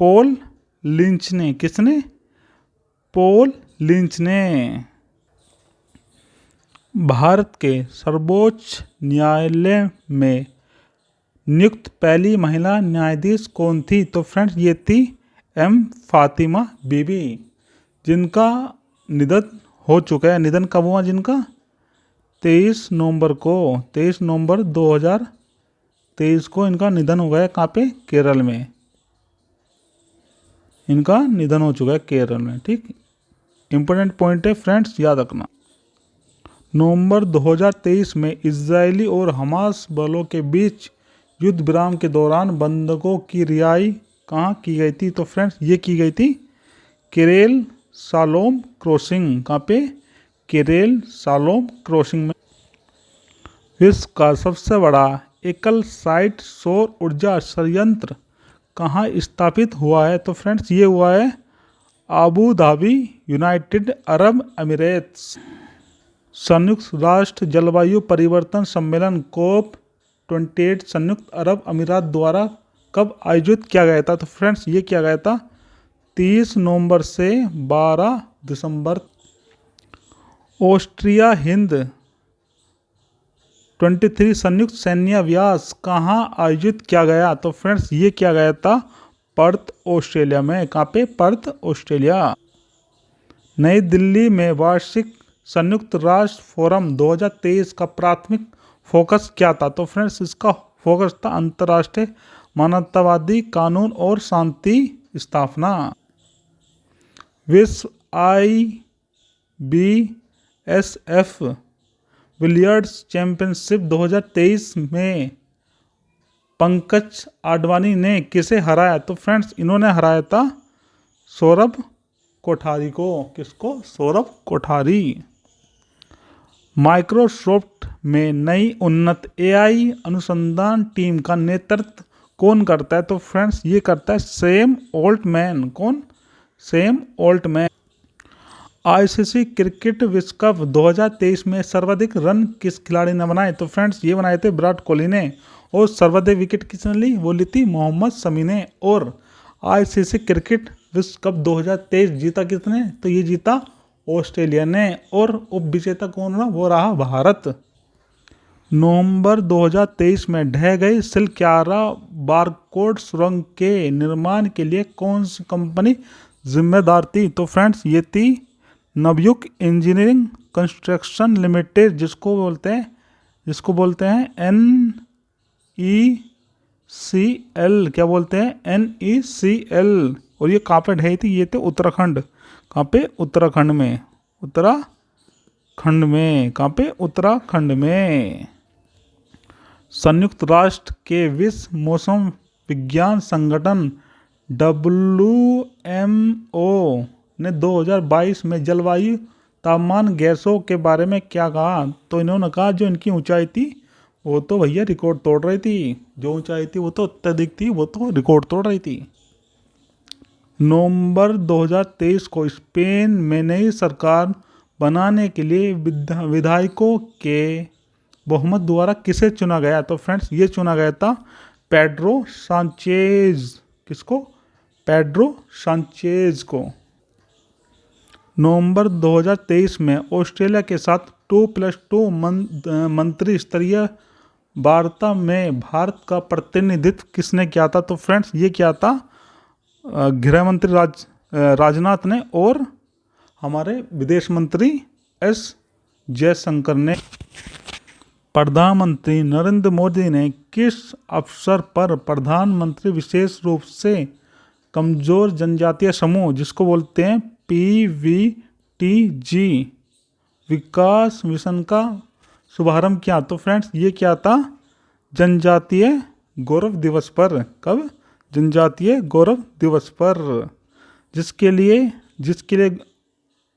पॉल लिंच ने। किसने? पॉल लिंच ने। भारत के सर्वोच्च न्यायालय में नियुक्त पहली महिला न्यायाधीश कौन थी? तो फ्रेंड्स ये थी एम फातिमा बीबी, जिनका निधन हो चुका है। निधन कब हुआ जिनका? 23 नवंबर 2023 को इनका निधन हो गया। कहाँ पे? केरल में। इनका निधन हो चुका है केरल में। ठीक, इंपॉर्टेंट पॉइंट है फ्रेंड्स, याद रखना। नवंबर 2023 में इजरायली और हमास बलों के बीच युद्ध विराम के दौरान बंधकों की रिहाई कहाँ की गई थी? तो फ्रेंड्स ये की गई थी केरेल सालोम क्रॉसिंग। कहाँ पे? केरेल सालोम क्रॉसिंग में। विश्व का सबसे बड़ा एकल साइट सौर ऊर्जा संयंत्र कहाँ स्थापित हुआ है? तो फ्रेंड्स ये हुआ है आबू धाबी, यूनाइटेड अरब अमीरात। संयुक्त राष्ट्र जलवायु परिवर्तन सम्मेलन COP28 संयुक्त अरब अमीरात द्वारा कब आयोजित किया गया था? तो फ्रेंड्स ये किया गया था 30 नवंबर से 12 दिसंबर। ऑस्ट्रिया हिंद 23 संयुक्त सैन्य अभ्यास कहाँ आयोजित किया गया? तो फ्रेंड्स ये किया गया था पर्थ, ऑस्ट्रेलिया में। कहाँ पे? Perth, Australia. नई दिल्ली में वार्षिक संयुक्त राष्ट्र फोरम 2023 का प्राथमिक फोकस क्या था? तो फ्रेंड्स इसका फोकस था अंतर्राष्ट्रीय मानवतावादी कानून और शांति स्थापना। विश्व IBSF बिलियर्ड्स चैंपियनशिप 2023 में पंकज आडवाणी ने किसे हराया? तो फ्रेंड्स इन्होंने हराया था सौरभ कोठारी को। किसको? सौरभ कोठारी। माइक्रोसॉफ्ट में नई उन्नत AI अनुसंधान टीम का नेतृत्व कौन करता है? तो फ्रेंड्स ये करता है सैम ऑल्टमैन। कौन? Sam Altman. ICC क्रिकेट विश्व कप 2023 में सर्वाधिक रन किस खिलाड़ी ने बनाए? तो फ्रेंड्स ये बनाए थे विराट कोहली ने। और सर्वाधिक विकेट किसने ली? वो ली थी मोहम्मद शमी ने। और ICC क्रिकेट विश्व कप 2023 जीता किसने? तो ये जीता ऑस्ट्रेलिया ने। और उप विजेता कौन रहा? वो रहा भारत। नवंबर 2023 में ढह गई सिलक्यारा बारकोड सुरंग के निर्माण के लिए कौन सी कंपनी जिम्मेदार थी? तो फ्रेंड्स ये थी नवयुग इंजीनियरिंग कंस्ट्रक्शन लिमिटेड, जिसको बोलते हैं NECL। क्या बोलते हैं? NECL। और ये कहाँ पे ढही थी? ये थे उत्तराखंड। कहाँ पे? उत्तराखंड में। कहाँ पे? उत्तराखंड में। संयुक्त राष्ट्र के विश्व मौसम विज्ञान संगठन WMO ने 2022 में जलवायु तापमान गैसों के बारे में क्या कहा? तो इन्होंने कहा जो इनकी ऊंचाई थी वो तो भैया रिकॉर्ड तोड़ रही थी। जो ऊंचाई थी वो तो अत्यधिक थी, वो तो रिकॉर्ड तोड़ रही थी। नवंबर 2023 को स्पेन में नई सरकार बनाने के लिए विधायकों के बहुमत द्वारा किसे चुना गया? तो फ्रेंड्स ये चुना गया था पेड्रो सांचेज। किसको? पेड्रो सांचेज को। नवंबर 2023 में ऑस्ट्रेलिया के साथ 2+2 मंत्री स्तरीय वार्ता में भारत का प्रतिनिधित्व किसने किया था? तो फ्रेंड्स ये किया था गृह मंत्री राजनाथ ने और हमारे विदेश मंत्री S जयशंकर ने। प्रधानमंत्री नरेंद्र मोदी ने किस अवसर पर प्रधानमंत्री विशेष रूप से कमजोर जनजातीय समूह, जिसको बोलते हैं PVTG, विकास मिशन का शुभारंभ किया? तो फ्रेंड्स ये क्या था? जनजातीय गौरव दिवस पर। कब? जनजातीय गौरव दिवस पर। जिसके लिए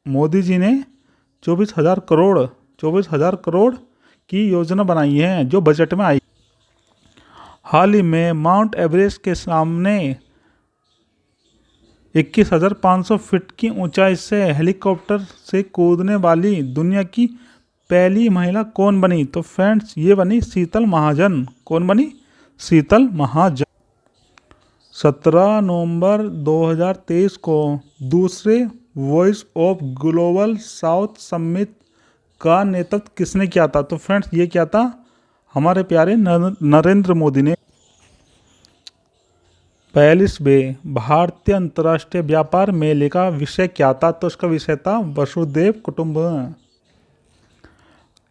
मोदी जी ने 24,000 करोड़ की योजना बनाई है, जो बजट में आई। हाल ही में माउंट एवरेस्ट के सामने 21,500 फीट की ऊंचाई से हेलीकॉप्टर से कूदने वाली दुनिया की पहली महिला कौन बनी? तो फ्रेंड्स ये बनी शीतल महाजन। कौन बनी? शीतल महाजन। 17 नवंबर 2023 को दूसरे voice of global south summit का नेतृत्व किसने किया था? तो फ्रेंड्स ये क्या था? हमारे प्यारे नरेंद्र मोदी ने। 42वें भारतीय अंतर्राष्ट्रीय व्यापार मेले का विषय क्या था? तो इसका विषय था वसुधैव कुटुंबकम।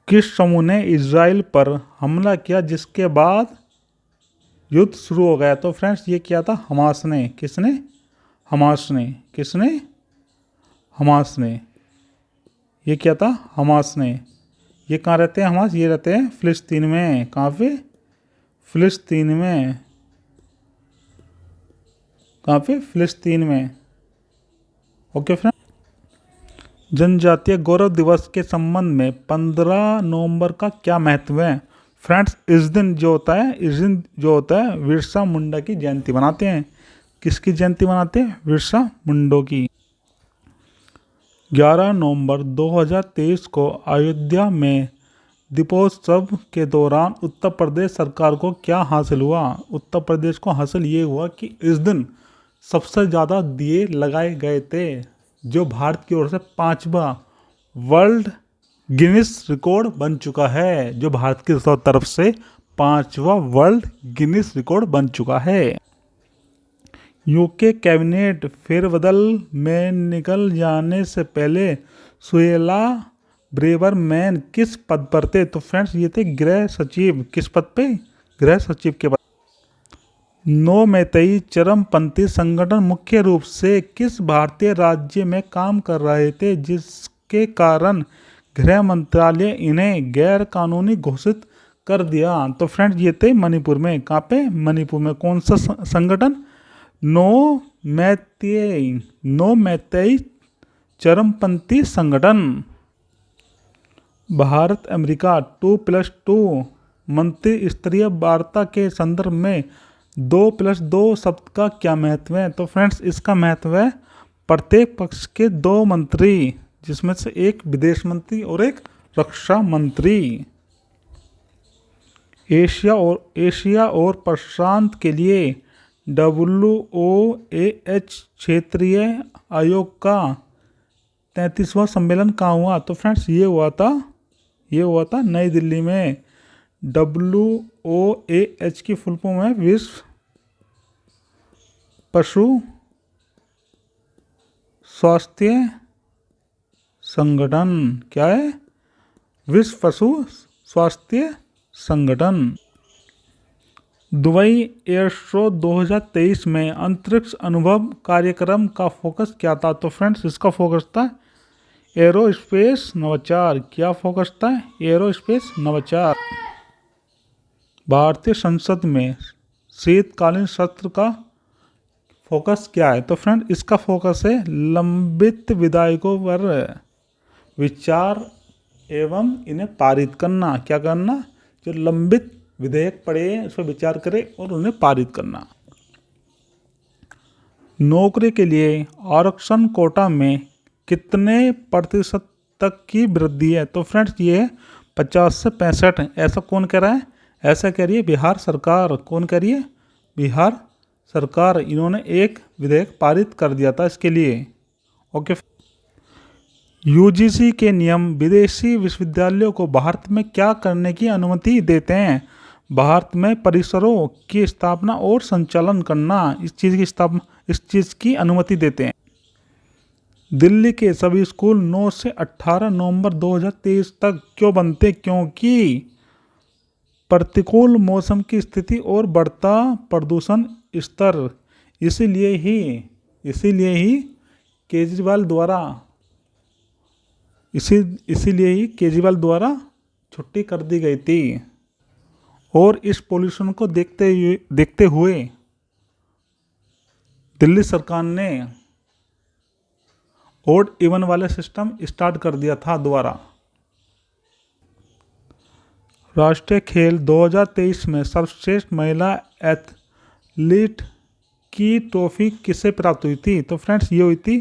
किस समूह ने इजराइल पर हमला किया जिसके बाद युद्ध शुरू हो गया? तो फ्रेंड्स ये किया था हमास ने। किसने? हमास ने। किसने? हमास ने। ये किया था हमास ने। ये कहाँ रहते हैं हमास? ये रहते हैं फिलिस्तीन में। कहाँ पे? फिलिस्तीन में। कहाँ पे? फिलिस्तीन में। Okay friend. जनजातीय गौरव दिवस के संबंध में 15 नवंबर का क्या महत्व है? फ्रेंड्स इस दिन जो होता है बिरसा मुंडा की जयंती मनाते हैं। किसकी जयंती मनाते हैं? बिरसा मुंडा की। 11 नवंबर 2023 को अयोध्या में दीपोत्सव के दौरान उत्तर प्रदेश सरकार को क्या हासिल हुआ? उत्तर प्रदेश को हासिल ये हुआ कि इस दिन सबसे ज़्यादा दिए लगाए गए थे, जो भारत की ओर से 5वां वर्ल्ड गिनीज रिकॉर्ड बन चुका है। जो भारत की तरफ से 5वां वर्ल्ड गिनीज रिकॉर्ड बन चुका है। यूके कैबिनेट फेरबदल में निकल जाने से पहले सुएला ब्रेवरमैन किस पद पर थे? तो फ्रेंड्स ये थे गृह सचिव। किस पद पे? गृह सचिव के। नौ मैतेई चरमपंथी संगठन मुख्य रूप से किस भारतीय राज्य में काम कर रहे थे जिसके कारण गृह मंत्रालय इन्हें गैर कानूनी घोषित कर दिया? तो फ्रेंड्स ये थे मणिपुर में। कहाँ पे? मणिपुर में। कौन सा संगठन? नौ मैतेई चरमपंथी संगठन। भारत अमेरिका 2+2 मंत्री स्तरीय वार्ता के संदर्भ में 2+2 शब्द का क्या महत्व है? तो फ्रेंड्स इसका महत्व है प्रत्येक पक्ष के 2 मंत्री, जिसमें से एक विदेश मंत्री और एक रक्षा मंत्री। एशिया और प्रशांत के लिए WOAH क्षेत्रीय आयोग का 33वां सम्मेलन कहाँ हुआ? तो फ्रेंड्स ये हुआ था नई दिल्ली में। WOAH की फुल फॉर्म है विश्व पशु स्वास्थ्य संगठन। क्या है? विश्व पशु स्वास्थ्य संगठन। दुबई एयर शो 2023 में अंतरिक्ष अनुभव कार्यक्रम का फोकस क्या था? तो फ्रेंड्स इसका फोकस था एरोस्पेस नवाचार। क्या फोकस था? एरोस्पेस नवाचार। भारतीय संसद में शीतकालीन सत्र का फोकस क्या है? तो फ्रेंड इसका फोकस है लंबित विधेयकों पर विचार एवं इन्हें पारित करना। क्या करना? जो लंबित विधेयक पड़े हैं उस पर विचार करें और उन्हें पारित करना। नौकरी के लिए आरक्षण कोटा में कितने % तक की वृद्धि है? तो फ्रेंड्स ये है 50 से 65। ऐसा कौन कह रहा है? ऐसा कह रही है बिहार सरकार। कौन कह रही है? बिहार सरकार। इन्होंने एक विधेयक पारित कर दिया था इसके लिए। ओके। UGC के नियम विदेशी विश्वविद्यालयों को भारत में क्या करने की अनुमति देते हैं? भारत में परिसरों की स्थापना और संचालन करना, इस चीज़ की अनुमति देते हैं। दिल्ली के सभी स्कूल 9 से 18 नवंबर 2023 तक क्यों बंद थे? क्योंकि प्रतिकूल मौसम की स्थिति और बढ़ता प्रदूषण स्तर। इसीलिए ही केजरीवाल द्वारा छुट्टी कर दी गई थी। और इस पोल्यूशन को देखते हुए दिल्ली सरकार ने ऑड इवन वाले सिस्टम स्टार्ट कर दिया था दोबारा। राष्ट्रीय खेल 2023 में सर्वश्रेष्ठ महिला एथलीट की ट्रॉफी किसे प्राप्त हुई थी? तो फ्रेंड्स ये हुई थी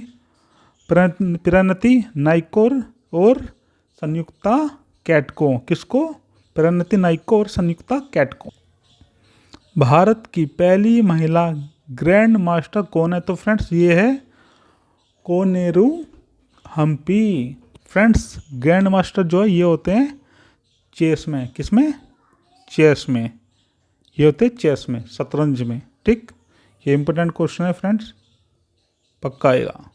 परिणति नाइकोर और संयुक्ता कैटको। किसको? परिणति नाइको और संयुक्ता कैटको। भारत की पहली महिला ग्रैंड मास्टर कौन है? तो फ्रेंड्स ये है Koneru Humpy. Friends grand master जो है ये होते हैं चेस में। किसमें? चेस में। ये होते हैं चेस में, शतरंज में। ठीक, ये इंपॉर्टेंट क्वेश्चन है फ्रेंड्स, पक्का आएगा।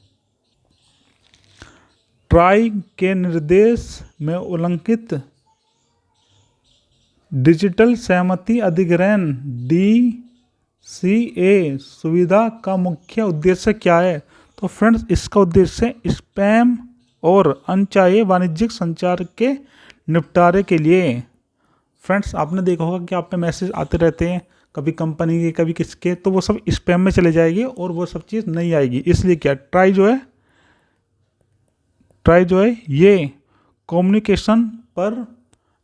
ट्राई के निर्देश में उल्लिखित डिजिटल सहमति अधिग्रहण DCA सुविधा का मुख्य उद्देश्य क्या है? तो फ्रेंड्स इसका उद्देश्य स्पैम और अनचाहे वाणिज्यिक संचार के निपटारे के लिए। फ्रेंड्स आपने देखा होगा कि आप पे मैसेज आते रहते हैं, कभी कंपनी के कभी किसके, तो वो सब स्पैम में चले जाएंगे और वो सब चीज़ नहीं आएगी। इसलिए क्या ट्राई जो है ये कम्युनिकेशन पर,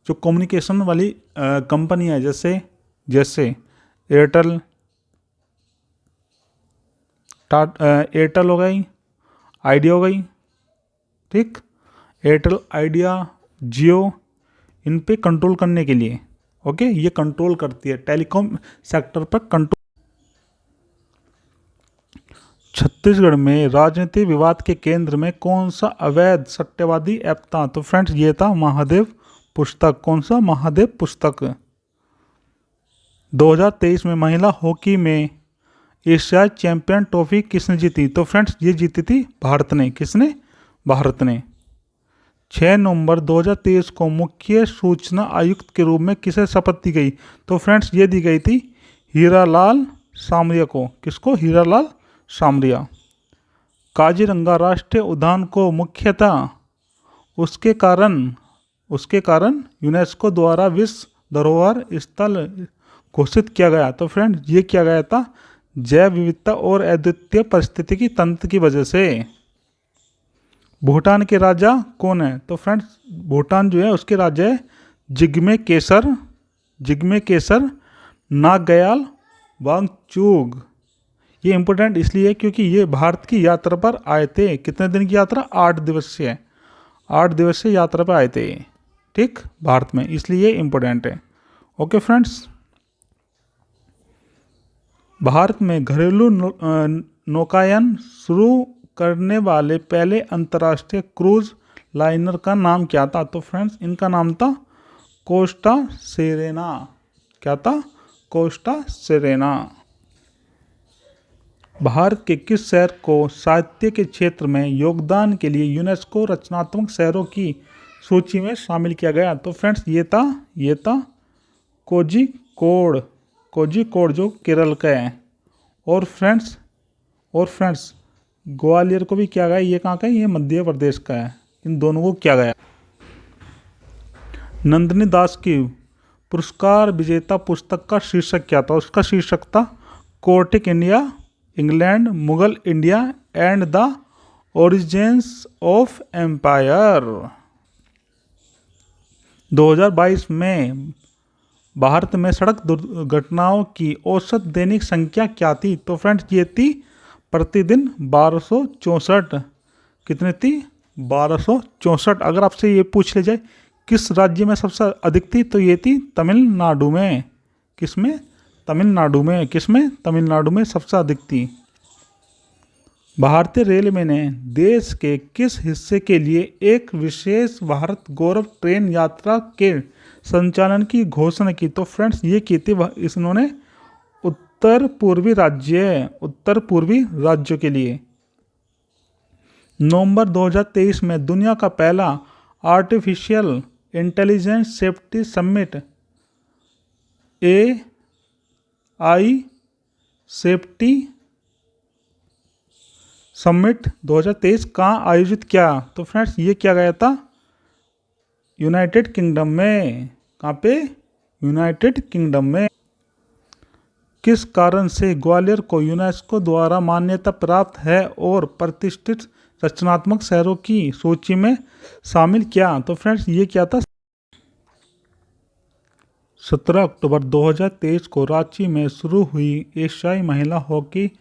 जो कम्युनिकेशन वाली कंपनी है जैसे एयरटेल हो गई, आइडिया हो गई। ठीक, एयरटेल, आइडिया, जियो, इन पे कंट्रोल करने के लिए। ओके, ये कंट्रोल करती है टेलीकॉम सेक्टर पर कंट्रोल। छत्तीसगढ़ में राजनीति विवाद के केंद्र में कौन सा अवैध सट्टेबाजी ऐप था? तो फ्रेंड्स ये था महादेव पुस्तक। कौन सा? महादेव पुस्तक। 2023 में महिला हॉकी में एशिया चैंपियन ट्रॉफी किसने जीती? तो फ्रेंड्स ये जीती थी भारत ने। किसने? भारत ने। 6 नवंबर 2023 को मुख्य सूचना आयुक्त के रूप में किसे शपथ दी गई? तो फ्रेंड्स ये दी गई थी हीरालाल सामरिया को। किसको? हीरालाल सामरिया। काजीरंगा राष्ट्रीय उद्यान को मुख्यतः उसके कारण यूनेस्को द्वारा विश्व धरोहर स्थल घोषित किया गया। तो फ्रेंड्स ये किया गया था जैव विविधता और अद्वितीय पारिस्थितिकी तंत्र की वजह से। भूटान के राजा कौन है? तो फ्रेंड्स भूटान जो है उसके राजा है जिग्मे केसर नामग्याल वांगचुक। ये इम्पोर्टेंट इसलिए है क्योंकि ये भारत की यात्रा पर आए थे। कितने दिन की यात्रा? 8 दिवसीय। 8 दिवसीय यात्रा पर आए थे, ठीक, भारत में, इसलिए इम्पोर्टेंट है। ओके फ्रेंड्स, भारत में घरेलू नौकायन शुरू करने वाले पहले अंतर्राष्ट्रीय क्रूज लाइनर का नाम क्या था? तो फ्रेंड्स इनका नाम था कोस्टा सेरेना। क्या था? Costa Serena. भारत के किस शहर को साहित्य के क्षेत्र में योगदान के लिए यूनेस्को रचनात्मक शहरों की सूची में शामिल किया गया? तो फ्रेंड्स ये था कोझिकोड जो केरल का है। और फ्रेंड्स ग्वालियर को भी किया गया। ये कहाँ का है? ये मध्य प्रदेश का है। इन दोनों को किया गया। नंदिनी दास की पुरस्कार विजेता पुस्तक का शीर्षक क्या था? उसका शीर्षक था courting India, England, Mughal India and the origins of empire. 2022 में भारत में सड़क दुर्घटनाओं की औसत दैनिक संख्या क्या थी? तो फ्रेंड्स ये थी प्रतिदिन 1264। कितनी थी? 1264। अगर आपसे ये पूछ ले जाए किस राज्य में सबसे अधिक थी, तो ये थी तमिलनाडु में। किसमें? तमिलनाडु में। किसमें? तमिलनाडु में सबसे अधिक थी। भारतीय रेलवे ने देश के किस हिस्से के लिए एक विशेष भारत गौरव ट्रेन यात्रा के संचालन की घोषणा की? तो फ्रेंड्स ये की थी इन्होंने उत्तर पूर्वी राज्यों के लिए। नवंबर 2023 में दुनिया का पहला artificial intelligence safety summit AI safety summit 2023 कहाँ आयोजित किया? तो फ्रेंड्स ये किया गया था यूनाइटेड किंगडम में। कहाँ पे? यूनाइटेड किंगडम में। किस कारण से ग्वालियर को यूनेस्को द्वारा मान्यता प्राप्त है और प्रतिष्ठित रचनात्मक शहरों की सूची में शामिल किया? तो फ्रेंड्स ये क्या था? 17 अक्टूबर 2023 को रांची में शुरू हुई एशियाई महिला हॉकी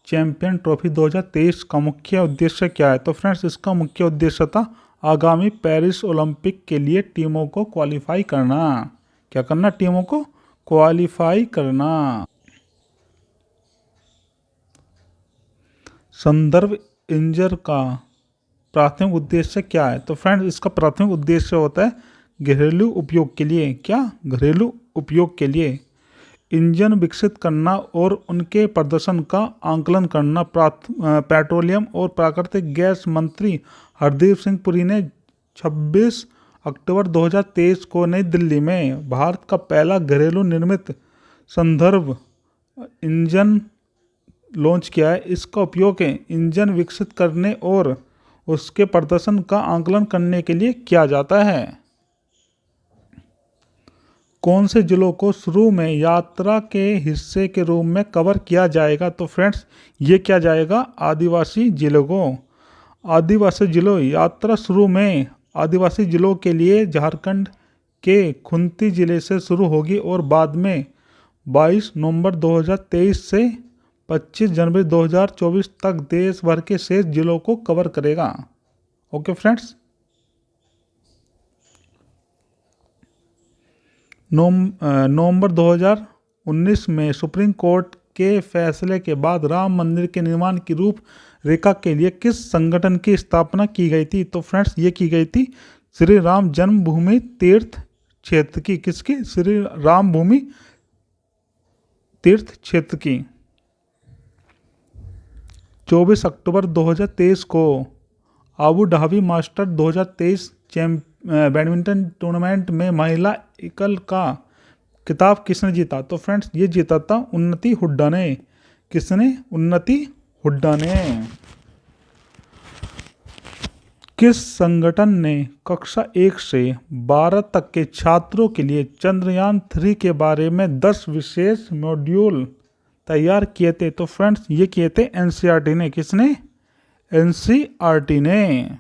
चैंपियन ट्रॉफी 2023 का मुख्य उद्देश्य क्या है? तो फ्रेंड्स इसका मुख्य उद्देश्य था आगामी पेरिस ओलंपिक के लिए टीमों को क्वालिफाई करना। क्या करना? टीमों को क्वालिफाई करना। संदर्भ इंजन का प्राथमिक उद्देश्य क्या है? तो फ्रेंड्स इसका प्राथमिक उद्देश्य होता है घरेलू उपयोग के लिए। क्या? घरेलू उपयोग के लिए इंजन विकसित करना और उनके प्रदर्शन का आकलन करना। पेट्रोलियम और प्राकृतिक गैस मंत्री हरदीप सिंह पुरी ने 26 अक्टूबर 2023 को नई दिल्ली में भारत का पहला घरेलू निर्मित संदर्भ इंजन लॉन्च किया है। इसका उपयोग इंजन विकसित करने और उसके प्रदर्शन का आकलन करने के लिए किया जाता है। कौन से जिलों को शुरू में यात्रा के हिस्से के रूप में कवर किया जाएगा? तो फ्रेंड्स ये किया जाएगा आदिवासी जिलों को। आदिवासी जिलों यात्रा शुरू में आदिवासी जिलों के लिए झारखंड के खुंती जिले से शुरू होगी और बाद में 22 नवंबर 2023 से 25 जनवरी 2024 तक देश भर के शेष जिलों को कवर करेगा। ओके फ्रेंड्स, नवंबर 2019 में सुप्रीम कोर्ट के फैसले के बाद राम मंदिर के निर्माण की रूपरेखा के लिए किस संगठन की स्थापना की गई थी? तो फ्रेंड्स ये की गई थी श्री राम जन्मभूमि तीर्थ क्षेत्र की। किसकी? श्री राम भूमि तीर्थ क्षेत्र की। 24 अक्टूबर 2023 को Abu Dhabi master 2023 badminton tournament में महिला एकल का खिताब किसने जीता? तो फ्रेंड्स ये जीता था उन्नति हुड्डा ने। किसने? उन्नति हुड्डा ने। किस संगठन ने कक्षा 1 से 12 तक के छात्रों के लिए चंद्रयान 3 के बारे में 10 विशेष मॉड्यूल तैयार किए थे? तो फ्रेंड्स ये किए थे एनसीईआरटी ने। किसने? एनसीईआरटी ने।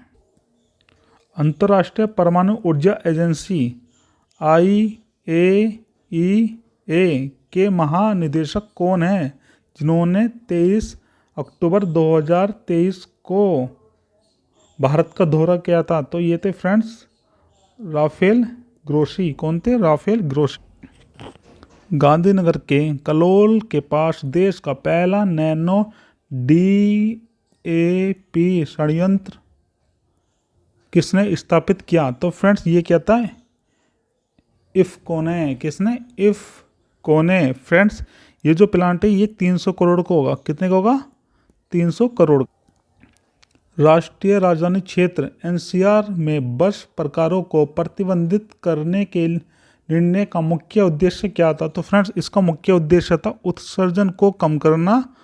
अंतर्राष्ट्रीय परमाणु ऊर्जा एजेंसी IAEA के महानिदेशक कौन है जिन्होंने 23 अक्टूबर 2023 को भारत का दौरा किया था? तो ये थे फ्रेंड्स राफेल ग्रोसी। कौन थे? Rafale Grossi. गांधीनगर के कलोल के पास देश का पहला नैनो DAP संयंत्र किसने स्थापित किया? तो फ्रेंड्स ये क्या था? इफ्को ने। किसने? इफ्को ने। फ्रेंड्स ये जो प्लांट है ये 300 करोड़ का होगा। कितने का होगा? 300 करोड़। राष्ट्रीय राजधानी क्षेत्र NCR में बस प्रकारों को प्रतिबंधित करने के निर्णय का मुख्य उद्देश्य क्या था? तो फ्रेंड्स इसका मुख्य उद्देश्य था उत्सर्जन को कम करना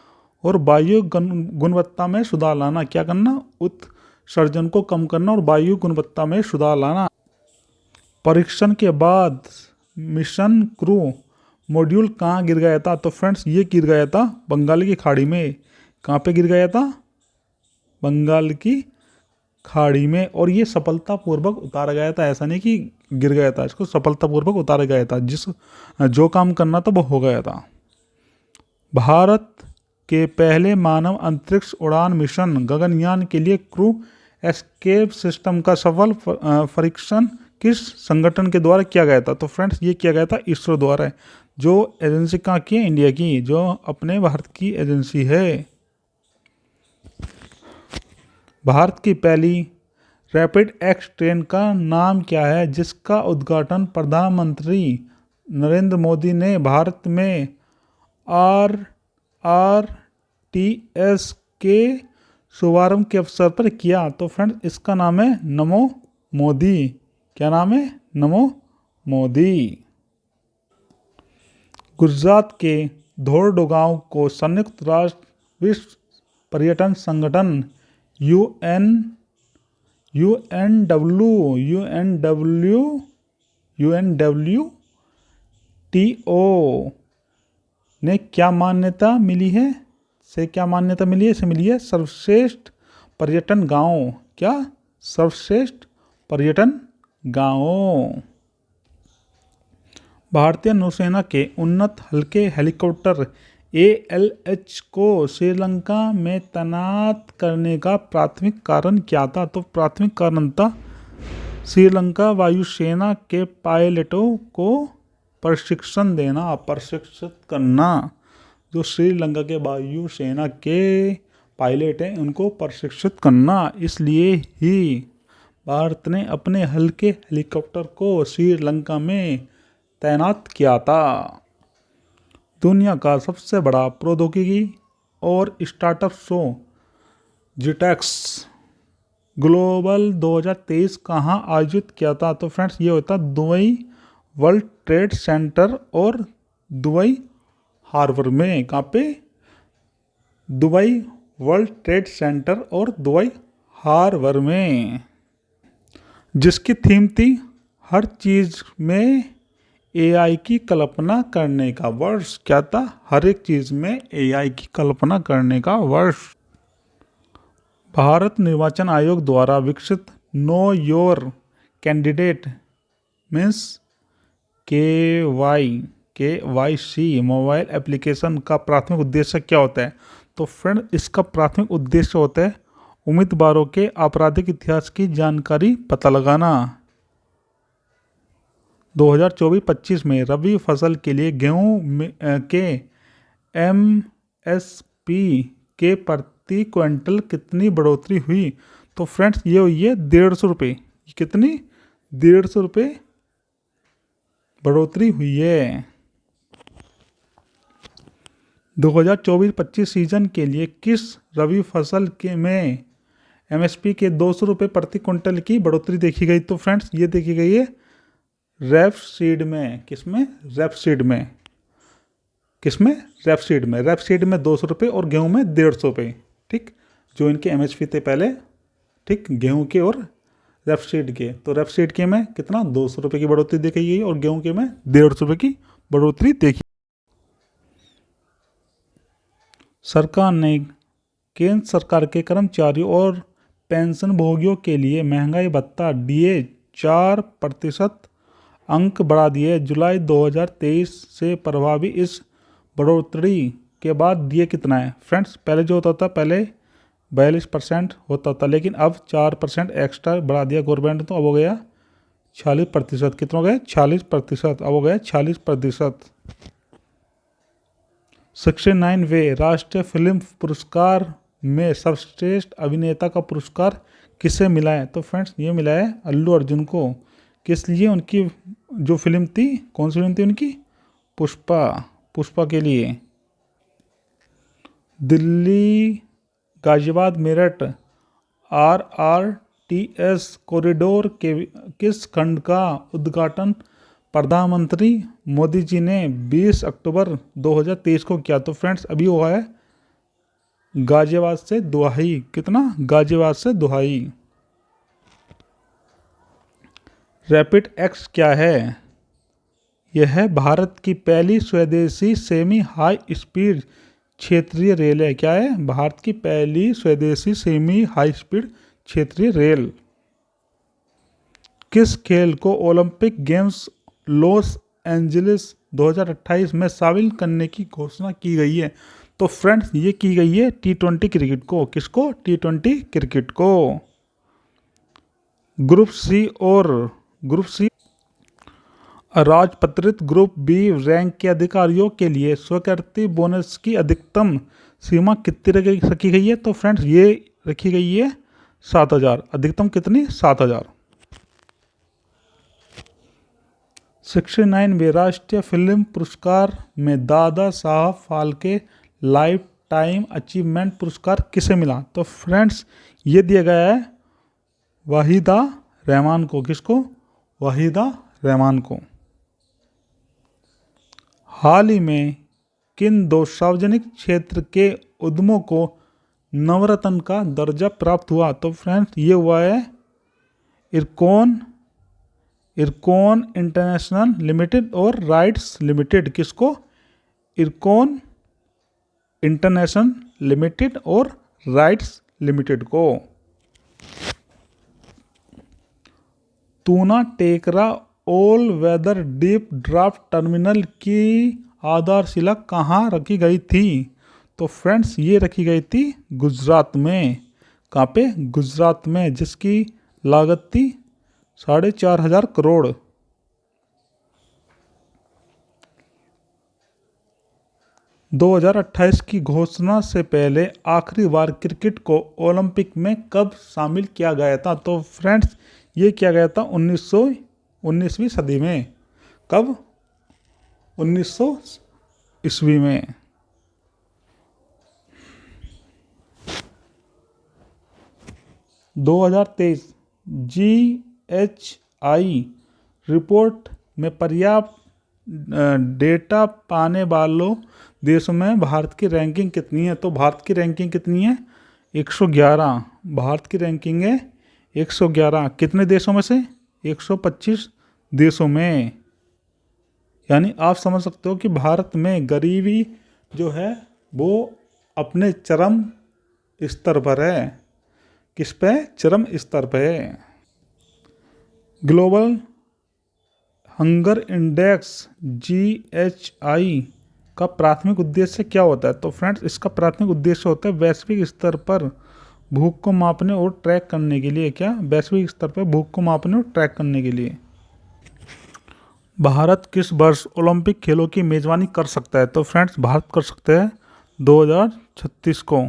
और वायु गुणवत्ता में सुधार लाना। क्या करना? उत्सर्जन को कम करना और वायु गुणवत्ता में सुधार लाना। परीक्षण के बाद मिशन क्रू मॉड्यूल कहाँ गिर गया था? तो फ्रेंड्स ये गिर गया था बंगाल की खाड़ी में। कहाँ पे गिर गया था? बंगाल की खाड़ी में। और ये सफलतापूर्वक उतारा गया था। ऐसा नहीं कि गिर गया था, इसको सफलतापूर्वक उतारा गया था। जो काम करना था वो हो गया था। भारत के पहले मानव अंतरिक्ष उड़ान मिशन गगनयान के लिए क्रू एस्केप सिस्टम का सफल परीक्षण किस संगठन के द्वारा किया गया था? तो फ्रेंड्स ये किया गया था इसरो द्वारा। जो एजेंसी कहाँ की है? इंडिया की, जो अपने भारत की एजेंसी है। भारत की पहली रैपिड एक्स ट्रेन का नाम क्या है जिसका उद्घाटन प्रधानमंत्री नरेंद्र मोदी ने भारत में RRTS के शुभारंभ के अवसर पर किया? तो फ्रेंड्स इसका नाम है नमो मोदी। क्या नाम है? नमो मोदी। गुजरात के धोरडो गांव को संयुक्त राष्ट्र विश्व पर्यटन संगठन UNWTO ने क्या मान्यता मिली है? क्या मान्यता मिली है? इसे मिली है सर्वश्रेष्ठ पर्यटन गांव। क्या? सर्वश्रेष्ठ पर्यटन गांव। भारतीय नौसेना के उन्नत हल्के हेलीकॉप्टर ALH को श्रीलंका में तैनात करने का प्राथमिक कारण क्या था? तो प्राथमिक कारण था श्रीलंका वायुसेना के पायलटों को प्रशिक्षण देना, प्रशिक्षित करना। जो श्रीलंका के वायुसेना के पायलट हैं उनको प्रशिक्षित करना। इसलिए ही भारत ने अपने हल्के हेलीकॉप्टर को श्रीलंका में तैनात किया था। दुनिया का सबसे बड़ा प्रौद्योगिकी और स्टार्टअप शो GTEX ग्लोबल 2023 कहाँ आयोजित किया था? तो फ्रेंड्स ये होता दुबई वर्ल्ड ट्रेड सेंटर और दुबई हार्बर में। कहाँ पे? दुबई वर्ल्ड ट्रेड सेंटर और दुबई हार्बर में। जिसकी थीम थी हर चीज़ में AI की कल्पना करने का वर्ष। क्या था? हर एक चीज़ में AI की कल्पना करने का वर्ष। भारत निर्वाचन आयोग द्वारा विकसित know your candidate means KYC mobile application का प्राथमिक उद्देश्य क्या होता है? तो फ्रेंड इसका प्राथमिक उद्देश्य होता है उम्मीदवारों के आपराधिक इतिहास की जानकारी पता लगाना। 2024-25 में रबी फसल के लिए गेहूं के MSP के प्रति क्विंटल कितनी बढ़ोतरी हुई? तो फ्रेंड्स ये हुई है 150 रुपये। कितनी? 150 रुपये बढ़ोतरी हुई है। 2024-25 सीजन के लिए किस रबी फसल में एमएसपी के 200 रुपये प्रति क्विंटल की बढ़ोतरी देखी गई। तो फ्रेंड्स ये देखी गई है रेपसीड में, किसमें, रेपसीड में, किसमें, रेपसीड में, रेपसीड में 200 रुपये और गेहूं में 150 रुपये, ठीक, जो इनके एमएसपी थे पहले, ठीक, गेहूं के और रेपसीड के। तो रेपसीड के में कितना 200 रुपये की बढ़ोतरी देखी गई और गेहूं के में 150 रुपये की बढ़ोतरी देखी। सरकार ने केंद्र सरकार के कर्मचारियों और पेंशन भोगियों के लिए महंगाई भत्ता डीए 4% अंक बढ़ा दिए। जुलाई 2023 से प्रभावी इस बढ़ोतरी के बाद डीए कितना है फ्रेंड्स? पहले जो होता था, पहले 42% होता था, लेकिन अब 4% एक्स्ट्रा बढ़ा दिया गवर्नमेंट ने, तो अब हो गया 46%। कितना हो गया? 46%। अब हो गया 46%। सेक्शन 9 वे राष्ट्रीय फिल्म पुरस्कार में सर्वश्रेष्ठ अभिनेता का पुरस्कार किसे मिला है? तो फ्रेंड्स ये मिला है अल्लू अर्जुन को। किस लिए? उनकी जो फिल्म थी, कौन सी फिल्म थी उनकी? पुष्पा, पुष्पा के लिए। दिल्ली गाजियाबाद मेरठ RRTS कॉरिडोर के किस खंड का उद्घाटन प्रधानमंत्री मोदी जी ने 20 अक्टूबर 2023 को किया? तो फ्रेंड्स अभी हुआ है गाजियाबाद से दुहाई। कितना? गाजियाबाद से दुहाई। रैपिड एक्स क्या है? यह है भारत की पहली स्वदेशी सेमी हाई स्पीड क्षेत्रीय रेल है। क्या है? भारत की पहली स्वदेशी सेमी हाई स्पीड क्षेत्रीय रेल। किस खेल को ओलंपिक गेम्स लॉस एंजलिस 2028 में शामिल करने की घोषणा की गई है? तो फ्रेंड्स ये की गई है T20 क्रिकेट को। किसको? T20 क्रिकेट को। ग्रुप सी और ग्रुप सी राजपत्रित ग्रुप बी रैंक के अधिकारियों के लिए स्वीकृति बोनस की अधिकतम सीमा कितनी रखी गई है? तो फ्रेंड्स ये रखी गई है 7,000। अधिकतम कितनी? 7,000। सेक्शन 9 में राष्ट्रीय फिल्म पुरस्कार में Dada Saheb Phalke life time achievement पुरस्कार किसे मिला? तो फ्रेंड्स ये दिया गया है वाहिदा रहमान को। किसको? वाहिदा रहमान को। हाल ही में किन 2 सार्वजनिक क्षेत्र के उद्यमों को नवरत्न का दर्जा प्राप्त हुआ? तो फ्रेंड्स ये हुआ है इरकॉन इंटरनेशनल लिमिटेड और राइट्स लिमिटेड। किसको? इरकॉन इंटरनेशनल लिमिटेड और राइट्स लिमिटेड को। Tuna Tekra all weather deep draft terminal की आधारशिला कहाँ रखी गई थी? तो फ्रेंड्स ये रखी गई थी गुजरात में। कहाँ पे? गुजरात में, जिसकी लागत थी 4,500 करोड़। दो 2028 की घोषणा से पहले आखिरी बार क्रिकेट को ओलंपिक में कब शामिल किया गया था? तो फ्रेंड्स ये किया गया था 19वीं सदी में। कब? 1900 ईस्वी में। दो 2023 GHI रिपोर्ट में पर्याप्त डेटा पाने वालों देशों में भारत की रैंकिंग कितनी है? तो भारत की रैंकिंग कितनी है? 111। भारत की रैंकिंग है 111। कितने देशों में से? 125 देशों में। यानी आप समझ सकते हो कि भारत में गरीबी जो है वो अपने चरम स्तर पर है। किस पे? चरम स्तर पे है। ग्लोबल हंगर इंडेक्स GHI का प्राथमिक उद्देश्य क्या होता है? तो फ्रेंड्स इसका प्राथमिक उद्देश्य होता है वैश्विक स्तर पर भूख को मापने और ट्रैक करने के लिए। क्या? वैश्विक स्तर पर भूख को मापने और ट्रैक करने के लिए। भारत किस वर्ष ओलंपिक खेलों की मेजबानी कर सकता है? तो फ्रेंड्स भारत कर सकता है 2036 को।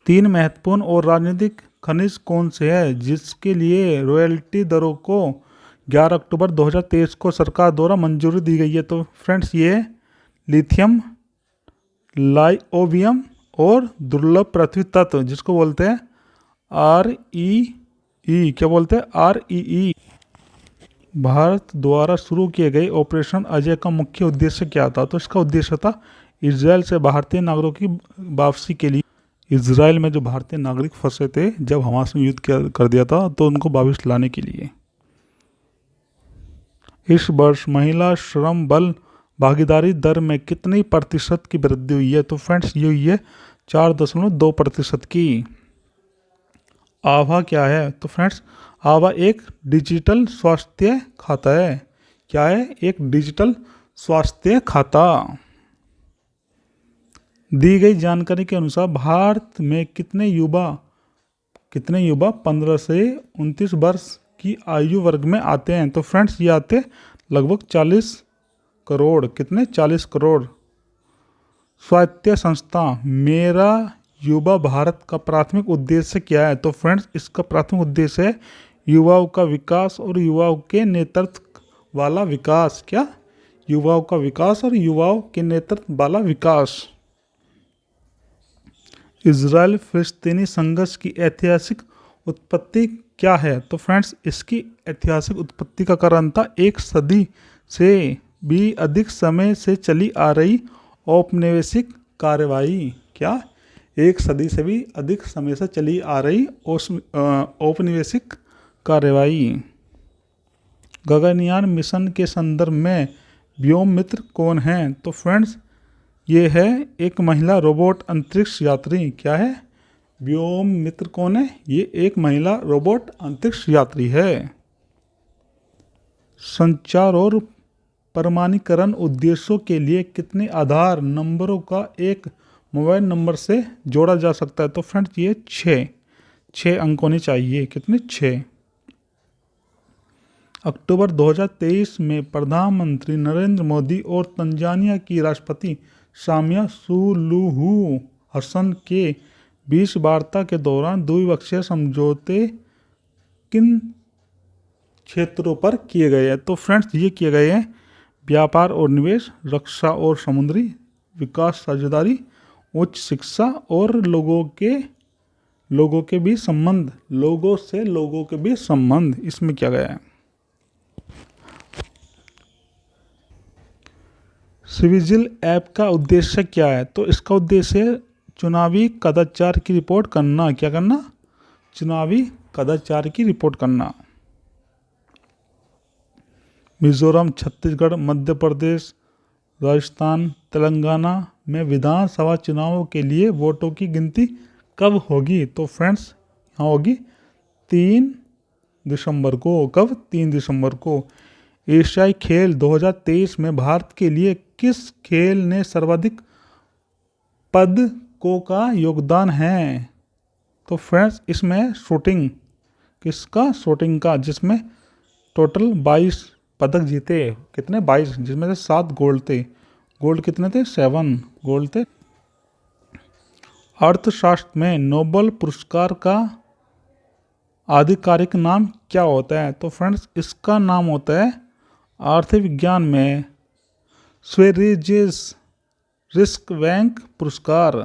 3 महत्वपूर्ण और राजनीतिक खनिज कौन से हैं जिसके लिए रॉयल्टी दरों को 11 अक्टूबर 2023 को सरकार द्वारा मंजूरी दी गई है? तो फ्रेंड्स ये लिथियम, लाइओबियम और दुर्लभ पृथ्वी तत्व जिसको बोलते हैं REE, क्या बोलते हैं, REE। भारत द्वारा शुरू किए गए ऑपरेशन अजय का मुख्य उद्देश्य क्या था? तो इसका उद्देश्य था इसराइल से भारतीय नागरिकों की वापसी के लिए। इसराइल में जो भारतीय नागरिक फंसे थे जब हमास ने युद्ध कर दिया था, तो उनको वापस लाने के लिए। इस वर्ष महिला श्रम बल भागीदारी दर में कितनी प्रतिशत की वृद्धि हुई है? तो फ्रेंड्स ये हुई है 4.2% की। आभा क्या है? तो फ्रेंड्स आभा एक डिजिटल स्वास्थ्य खाता है। क्या है? एक डिजिटल स्वास्थ्य खाता। दी गई जानकारी के अनुसार भारत में कितने युवा 15 से 29 वर्ष की आयु वर्ग में आते हैं? तो फ्रेंड्स ये आते लगभग 40 करोड़। कितने? 40 करोड़। स्वायत्त संस्था मेरा युवा भारत का प्राथमिक उद्देश्य क्या है? तो फ्रेंड्स इसका प्राथमिक उद्देश्य है युवाओं का विकास और युवाओं के नेतृत्व वाला विकास। क्या? युवाओं का विकास और युवाओं के नेतृत्व वाला विकास। इजराइल फिलिस्तीनी संघर्ष की ऐतिहासिक उत्पत्ति क्या है? तो फ्रेंड्स इसकी ऐतिहासिक उत्पत्ति का कारण था 1 सदी से भी अधिक समय से चली आ रही औपनिवेशिक कार्यवाही। क्या? 1 सदी से भी अधिक समय से चली आ रही औपनिवेशिक कार्यवाही। गगनयान मिशन के संदर्भ में व्योम मित्र कौन है? तो फ्रेंड्स ये है एक महिला रोबोट अंतरिक्ष यात्री। क्या है? व्योम मित्र कौन है? ये एक महिला रोबोट अंतरिक्ष यात्री है। संचार और प्रमाणीकरण उद्देश्यों के लिए कितने आधार नंबरों का एक मोबाइल नंबर से जोड़ा जा सकता है? तो फ्रेंड्स ये 6 अंक होने चाहिए। कितने? 6। अक्टूबर 2023 में प्रधानमंत्री नरेंद्र मोदी और तंजानिया की राष्ट्रपति सामिया सुलुहू हसन के बीच वार्ता के दौरान द्विपक्षीय समझौते किन क्षेत्रों पर किए गए हैं? तो फ्रेंड्स ये किए गए हैं व्यापार और निवेश, रक्षा और समुद्री विकास साझेदारी, उच्च शिक्षा और लोगों के बीच संबंध, लोगों से लोगों के बीच संबंध, इसमें किया गया है। सिविजिल ऐप का उद्देश्य क्या है? तो इसका उद्देश्य चुनावी कदाचार की रिपोर्ट करना। क्या करना? चुनावी कदाचार की रिपोर्ट करना। मिजोरम, छत्तीसगढ़, मध्य प्रदेश, राजस्थान, तेलंगाना में विधानसभा चुनावों के लिए वोटों की गिनती कब होगी? तो फ्रेंड्स यहाँ होगी 3 दिसंबर को। कब? 3 दिसंबर को। एशियाई खेल 2023 में भारत के लिए किस खेल ने सर्वाधिक पदकों का योगदान है? तो फ्रेंड्स इसमें शूटिंग। किसका? शूटिंग का, जिसमें टोटल 22 पदक जीते। कितने? 22, जिसमें से 7 गोल्ड थे। गोल्ड कितने थे? 7 गोल्ड थे। अर्थशास्त्र में नोबेल पुरस्कार का आधिकारिक नाम क्या होता है? तो फ्रेंड्स इसका नाम होता है आर्थिक विज्ञान में स्वेरिजेस रिस्क बैंक पुरस्कार।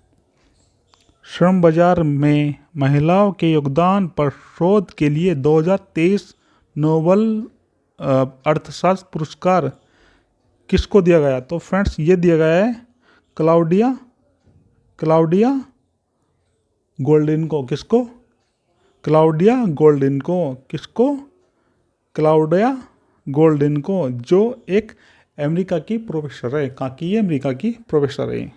श्रम बाजार में महिलाओं के योगदान पर शोध के लिए 2023 नोबेल अर्थशास्त्र पुरस्कार किसको दिया गया? तो फ्रेंड्स ये दिया गया है क्लाउडिया गोल्डिन को। किसको? क्लाउडिया गोल्डिन को। किसको? क्लाउडिया गोल्डिन को, जो एक अमेरिका की प्रोफेसर है। कहाँ की? ये अमेरिका की प्रोफेसर है।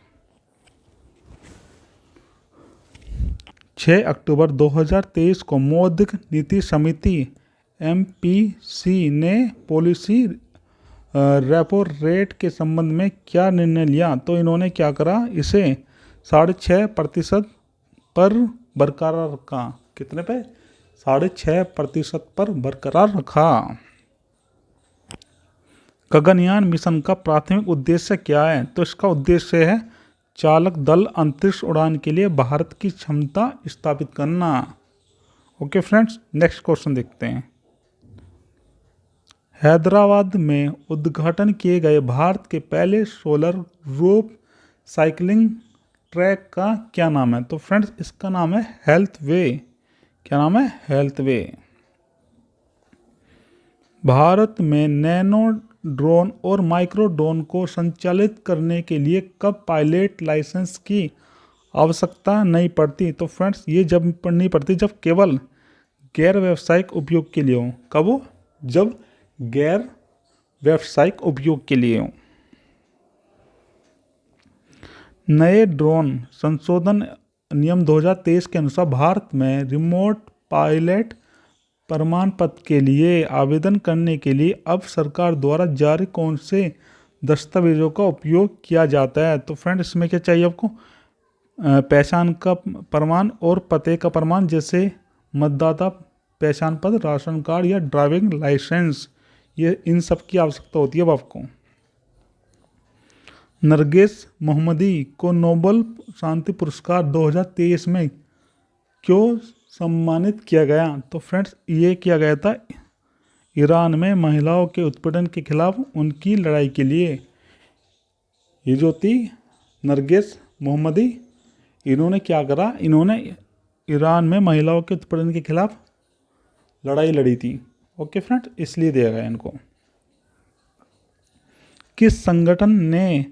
6 अक्टूबर 2023 को मौद्रिक नीति समिति MPC ने पॉलिसी रेपो रेट के संबंध में क्या निर्णय लिया? तो इन्होंने क्या करा? इसे 6.5% पर बरकरार रखा। कितने पे? 6.5% पर बरकरार रखा। गगनयान मिशन का प्राथमिक उद्देश्य क्या है? तो इसका उद्देश्य है चालक दल अंतरिक्ष उड़ान के लिए भारत की क्षमता स्थापित करना। ओके फ्रेंड्स, नेक्स्ट क्वेश्चन देखते हैं। हैदराबाद में उद्घाटन किए गए भारत के पहले सोलर रूफ साइकिलिंग ट्रैक का क्या नाम है? तो फ्रेंड्स इसका नाम है हेल्थ वे। क्या नाम है? हेल्थवे। भारत में नैनो ड्रोन और माइक्रो ड्रोन को संचालित करने के लिए कब पायलट लाइसेंस की आवश्यकता नहीं पड़ती? तो फ्रेंड्स ये जब नहीं पड़ती जब केवल गैर व्यावसायिक उपयोग के लिए हो। कब हो? जब गैर व्यावसायिक उपयोग के लिए हो। नए ड्रोन संशोधन नियम 2023 के अनुसार भारत में रिमोट पायलट प्रमाण पत्र के लिए आवेदन करने के लिए अब सरकार द्वारा जारी कौन से दस्तावेजों का उपयोग किया जाता है? तो फ्रेंड इसमें क्या चाहिए आपको? पहचान का प्रमाण और पते का प्रमाण, जैसे मतदाता पहचान पत्र, राशन कार्ड या ड्राइविंग लाइसेंस, ये इन सब की आवश्यकता होती है अब आपको। नरगिस मोहम्मदी को नोबेल शांति पुरस्कार 2023 में क्यों सम्मानित किया गया? तो फ्रेंड्स ये किया गया था ईरान में महिलाओं के उत्पीड़न के खिलाफ उनकी लड़ाई के लिए। ये जो थी नरगिस मोहम्मदी, इन्होंने क्या करा? इन्होंने ईरान में महिलाओं के उत्पीड़न के खिलाफ लड़ाई लड़ी थी। ओके फ्रेंड्स, इसलिए दिया गया इनको। किस संगठन ने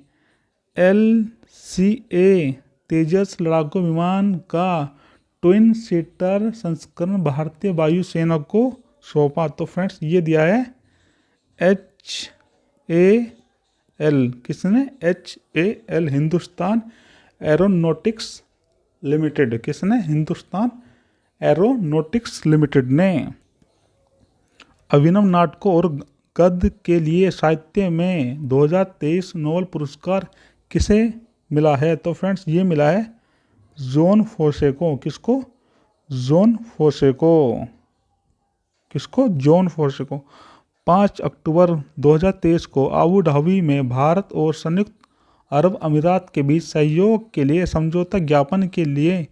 LCA तेजस लड़ाकू विमान का ट्विन सीटर संस्करण भारतीय वायुसेना को सौंपा? तो फ्रेंड्स ये दिया है HAL। किसने? HAL, Hindustan aeronautics limited. किसने? हिंदुस्तान एरोनॉटिक्स लिमिटेड ने। अभिनव नाटकों और गद्य के लिए साहित्य में 2023 नोबेल पुरस्कार किसे मिला है? तो फ्रेंड्स ये मिला है जॉन फोसे को। किसको? जॉन फोसे को। किसको? जॉन फोसे को। 5 अक्टूबर 2023 को अबू धाबी में भारत और संयुक्त अरब अमीरात के बीच सहयोग के लिए समझौता ज्ञापन के लिए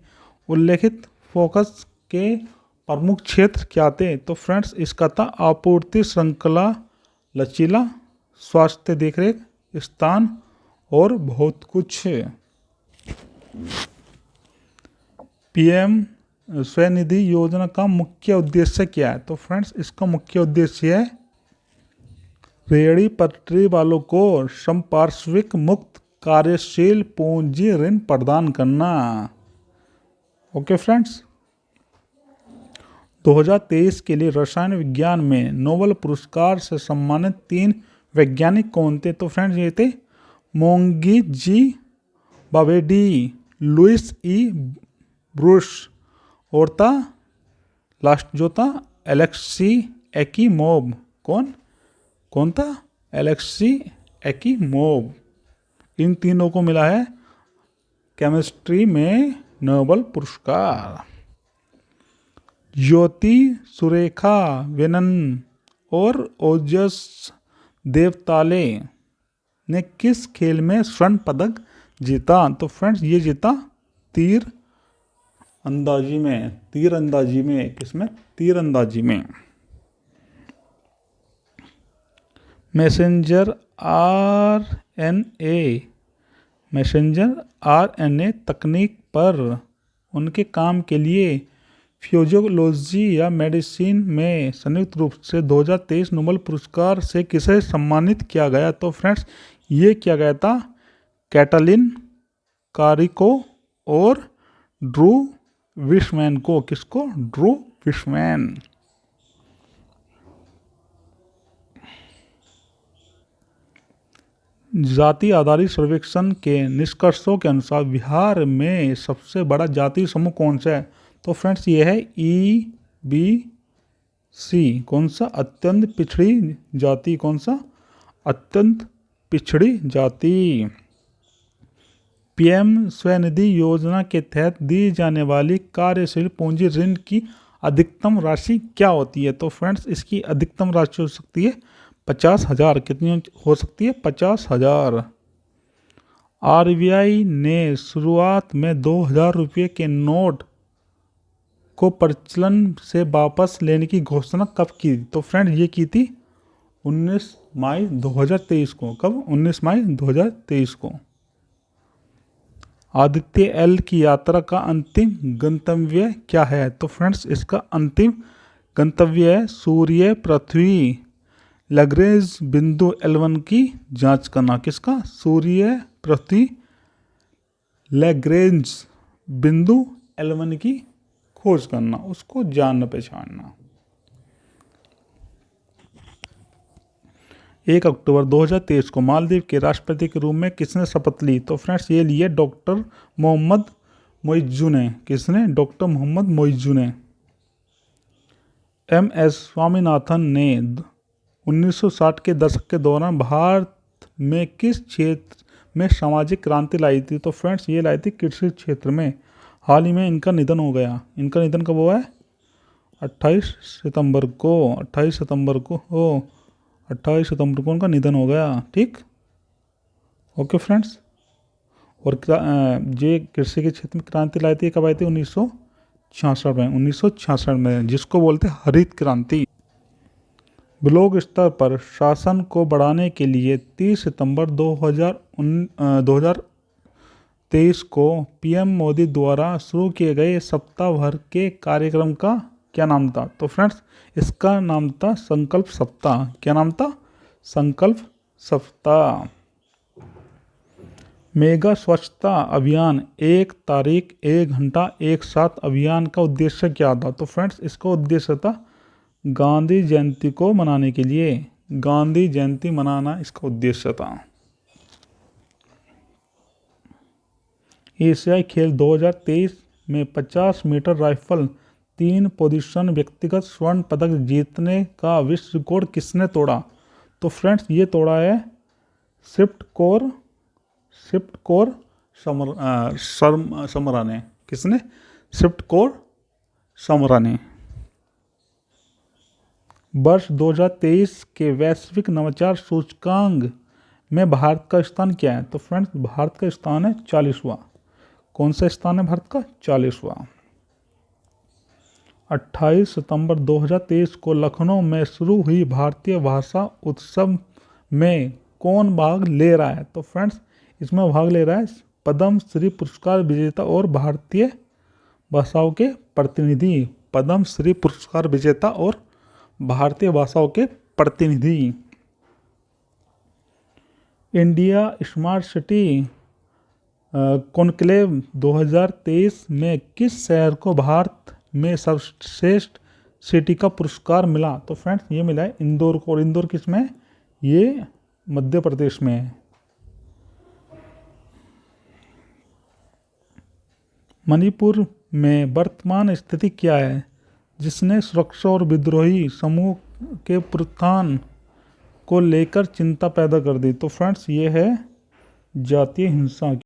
उल्लेखित फोकस के प्रमुख क्षेत्र क्या थे? तो फ्रेंड्स इसका था आपूर्ति श्रृंखला, लचीला, स्वास्थ्य देखरेख, स्थान और बहुत कुछ। PM स्वनिधि योजना का मुख्य उद्देश्य क्या है? तो फ्रेंड्स इसका मुख्य उद्देश्य है रेहड़ी पटरी वालों को संपार्श्विक मुक्त कार्यशील पूंजी ऋण प्रदान करना। ओके फ्रेंड्स, 2023 के लिए रसायन विज्ञान में नोबेल पुरस्कार से सम्मानित 3 वैज्ञानिक कौन थे? तो फ्रेंड्स ये थे मोंगी जी बावेडी, लुइस ई ब्रूस और था लास्ट जो था एलेक्सी एक्कीमोव। कौन था? एलेक्सी एक्कीमोव। इन तीनों को मिला है केमिस्ट्री में नोबेल पुरस्कार। ज्योति सुरेखा वेनन और ओजस देवताले ने किस खेल में स्वर्ण पदक जीता? तो फ्रेंड्स ये जीता तीर अंदाजी में। किसमें? तीर अंदाजी में। मैसेंजर RNA तकनीक पर उनके काम के लिए फिजियोलॉजी या मेडिसिन में संयुक्त रूप से 2023 नोबेल पुरस्कार से किसे सम्मानित किया गया? तो फ्रेंड्स ये किया गया था कैटलिन कारिको और ड्रू विशमैन को। किसको? Drew Weissman. जाति आधारित सर्वेक्षण के निष्कर्षों के अनुसार बिहार में सबसे बड़ा जाति समूह कौन सा है? तो फ्रेंड्स ये है EBC। कौन सा? अत्यंत पिछड़ी जाति। कौन सा? अत्यंत पिछड़ी जाति। PM स्वनिधि योजना के तहत दी जाने वाली कार्यशील पूंजी ऋण की अधिकतम राशि क्या होती है? तो फ्रेंड्स इसकी अधिकतम राशि हो सकती है 50,000। कितनी हो सकती है? 50,000। RBI ने शुरुआत में 2,000 रुपये के नोट को प्रचलन से वापस लेने की घोषणा कब की? तो फ्रेंड्स ये की थी 19 मई 2023 को। कब? 19 मई 2023 को। आदित्य एल की यात्रा का अंतिम गंतव्य क्या है? तो फ्रेंड्स इसका अंतिम गंतव्य है सूर्य पृथ्वी लैग्रेंज बिंदु L1 की जांच करना। किसका? सूर्य पृथ्वी लैग्रेंज बिंदु L1 की खोज करना, उसको जानना पहचानना। 1 अक्टूबर 2023 को मालदीव के राष्ट्रपति के रूप में किसने शपथ ली? तो फ्रेंड्स ये लिए डॉक्टर मोहम्मद मोइज्जू ने। किसने? डॉक्टर मोहम्मद मोइज्जू ने। MS स्वामीनाथन ने 1960 के दशक के दौरान भारत में किस क्षेत्र में सामाजिक क्रांति लाई थी? तो फ्रेंड्स ये लाई थी कृषि क्षेत्र में। हाल ही में इनका निधन हो गया। इनका निधन कब हुआ है? 28 सितंबर को 28 सितंबर को उनका निधन हो गया। ठीक, ओके फ्रेंड्स। और ये कृषि के क्षेत्र में क्रांति लाई थी, कब आई थी? 1966 में, जिसको बोलते हैं हरित क्रांति। ब्लॉक स्तर पर शासन को बढ़ाने के लिए 30 सितंबर 2023 को PM मोदी द्वारा शुरू किए गए सप्ताह भर के कार्यक्रम का क्या नाम था? तो फ्रेंड्स इसका नाम था संकल्प सप्ताह। क्या नाम था? संकल्प सप्ताह। मेगा स्वच्छता अभियान 1 तारीख 1 घंटा 1 साथ अभियान का उद्देश्य क्या था? तो फ्रेंड्स इसका उद्देश्य था गांधी जयंती को मनाने के लिए। गांधी जयंती मनाना इसका उद्देश्य था। एशियाई खेल 2023 में 50 मीटर राइफल 3 पोजीशन व्यक्तिगत स्वर्ण पदक जीतने का विश्व रिकॉर्ड किसने तोड़ा? तो फ्रेंड्स ये तोड़ा है शिफ्ट कोर समरा ने। किसने? शिफ्ट कोर समरा ने। वर्ष 2023 के वैश्विक नवाचार सूचकांक में भारत का स्थान क्या है? तो फ्रेंड्स भारत का स्थान है 40वां। कौन सा स्थान है भारत का? 40वां। 28 सितंबर 2023 को लखनऊ में शुरू हुई भारतीय भाषा उत्सव में कौन भाग ले रहा है? तो फ्रेंड्स इसमें भाग ले रहा है पद्म श्री पुरस्कार विजेता और भारतीय भाषाओं के प्रतिनिधि। पद्म श्री पुरस्कार विजेता और भारतीय भाषाओं के प्रतिनिधि। इंडिया स्मार्ट सिटी कॉन्क्लेव 2023 में किस शहर को भारत में सर्वश्रेष्ठ सिटी का पुरस्कार मिला? तो फ्रेंड्स ये मिला है इंदौर को। और इंदौर किस में? ये मध्य प्रदेश में है। मणिपुर में वर्तमान स्थिति क्या है जिसने सुरक्षा और विद्रोही समूह के उत्थान को लेकर चिंता पैदा कर दी? तो फ्रेंड्स ये है जातीय हिंसा।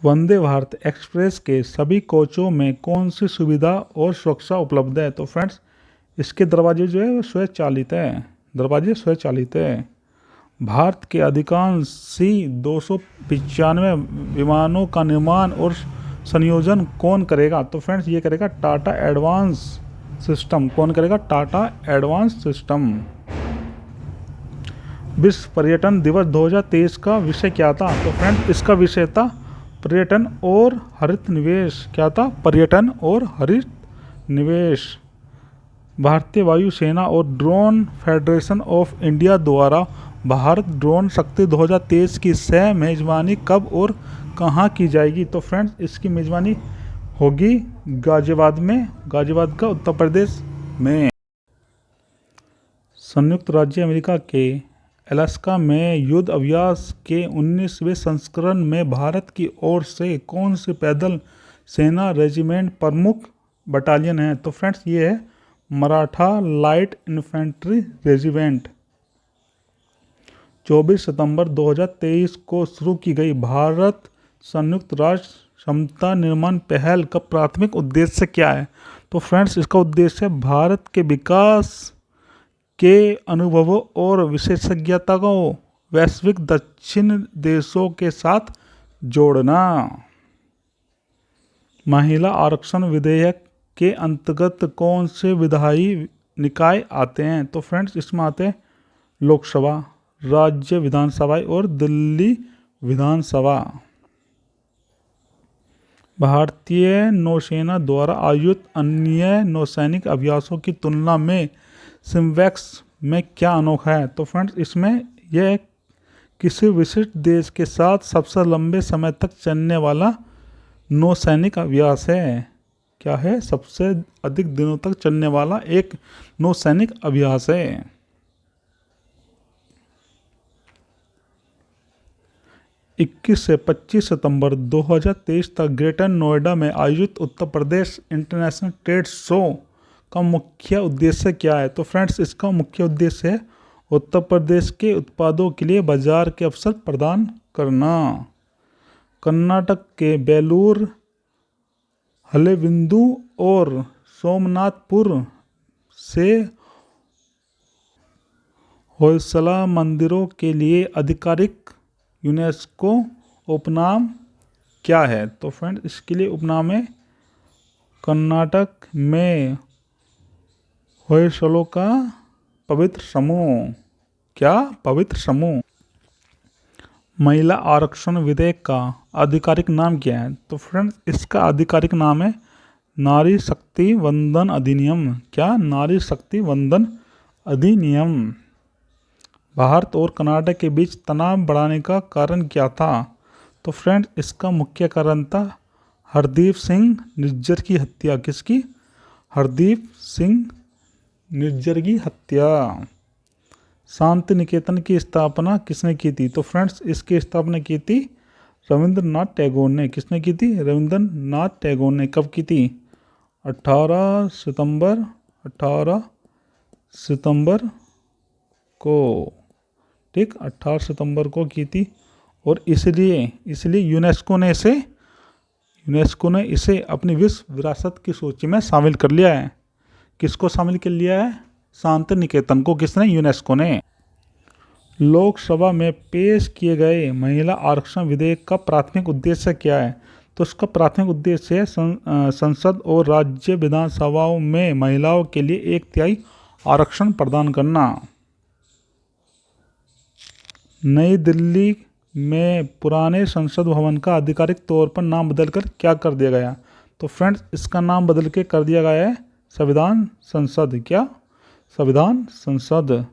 वंदे भारत एक्सप्रेस के सभी कोचों में कौन सी सुविधा और सुरक्षा उपलब्ध है? तो फ्रेंड्स इसके दरवाजे जो है वो स्वचालित है। दरवाजे स्वचालित है। भारत के अधिकांश C-295 विमानों का निर्माण और संयोजन कौन करेगा? तो फ्रेंड्स ये करेगा टाटा एडवांस सिस्टम। कौन करेगा? Tata advance system. विश्व पर्यटन दिवस 2023 का विषय क्या था? तो फ्रेंड्स इसका विषय था पर्यटन और हरित निवेश। क्या था? पर्यटन और हरित निवेश। भारतीय वायुसेना और ड्रोन फेडरेशन ऑफ इंडिया द्वारा भारत ड्रोन शक्ति 2023 की सह मेजबानी कब और कहाँ की जाएगी? तो फ्रेंड्स इसकी मेजबानी होगी गाजियाबाद में। गाजियाबाद का उत्तर प्रदेश में। संयुक्त राज्य अमेरिका के अलास्का में युद्ध अभ्यास के 19वें संस्करण में भारत की ओर से कौन से पैदल सेना रेजिमेंट प्रमुख बटालियन है? तो फ्रेंड्स ये है मराठा लाइट इन्फेंट्री रेजिमेंट। 24 सितंबर 2023 को शुरू की गई भारत संयुक्त राष्ट्र क्षमता निर्माण पहल का प्राथमिक उद्देश्य क्या है? तो फ्रेंड्स इसका उद्देश्य भारत के विकास के अनुभवों और विशेषज्ञता को वैश्विक दक्षिण देशों के साथ जोड़ना। महिला आरक्षण विधेयक के अंतर्गत कौन से विधायी निकाय आते हैं? तो फ्रेंड्स इसमें आते हैं लोकसभा, राज्य विधानसभा और दिल्ली विधानसभा। भारतीय नौसेना द्वारा आयोजित अन्य नौसैनिक अभ्यासों की तुलना में सिम्बैक्स में क्या अनोखा है? तो फ्रेंड्स, इसमें यह किसी विशिष्ट देश के साथ सबसे लंबे समय तक चलने वाला नौसैनिक अभ्यास है। क्या है? सबसे अधिक दिनों तक चलने वाला एक नौसैनिक अभ्यास है। 21 से 25 सितंबर 2023 तक ग्रेटर नोएडा में आयोजित Uttar Pradesh international trade show का मुख्य उद्देश्य क्या है? तो फ्रेंड्स, इसका मुख्य उद्देश्य है उत्तर प्रदेश के उत्पादों के लिए बाजार के अवसर प्रदान करना। कर्नाटक के बेलूर, हलेबिंदु और सोमनाथपुर से होयसला मंदिरों के लिए आधिकारिक यूनेस्को उपनाम क्या है? तो फ्रेंड, इसके लिए उपनाम है कर्नाटक में होयसलों का पवित्र समूह। क्या? पवित्र समूह। महिला आरक्षण विधेयक का आधिकारिक नाम क्या है? तो फ्रेंड्स, इसका आधिकारिक नाम है नारी शक्ति वंदन अधिनियम। क्या? नारी शक्ति वंदन अधिनियम। भारत और कनाडा के बीच तनाव बढ़ाने का कारण क्या था? तो फ्रेंड्स, इसका मुख्य कारण था हरदीप सिंह निज्जर की हत्या। किसकी? हरदीप सिंह निज्जर की हत्या। शांति निकेतन की स्थापना किसने की थी? तो फ्रेंड्स, इसकी स्थापना की थी रविंद्रनाथ टैगोर ने। किसने की थी? रविंद्रनाथ टैगोर ने। कब की थी? 18 सितंबर को। ठीक, 18 सितंबर को की थी। और इसलिए यूनेस्को ने इसे अपनी विश्व विरासत की सूची में शामिल कर लिया है। किसको शामिल कर लिया है? शांति निकेतन को। किसने? यूनेस्को ने। लोकसभा में पेश किए गए महिला आरक्षण विधेयक का प्राथमिक उद्देश्य क्या है? तो इसका प्राथमिक उद्देश्य है संसद और राज्य विधानसभाओं में महिलाओं के लिए 1/3 आरक्षण प्रदान करना। नई दिल्ली में पुराने संसद भवन का आधिकारिक तौर पर नाम बदलकर क्या कर दिया गया? तो फ्रेंड्स, इसका नाम बदल के कर दिया गया है संविधान संसद। क्या? संविधान संसद।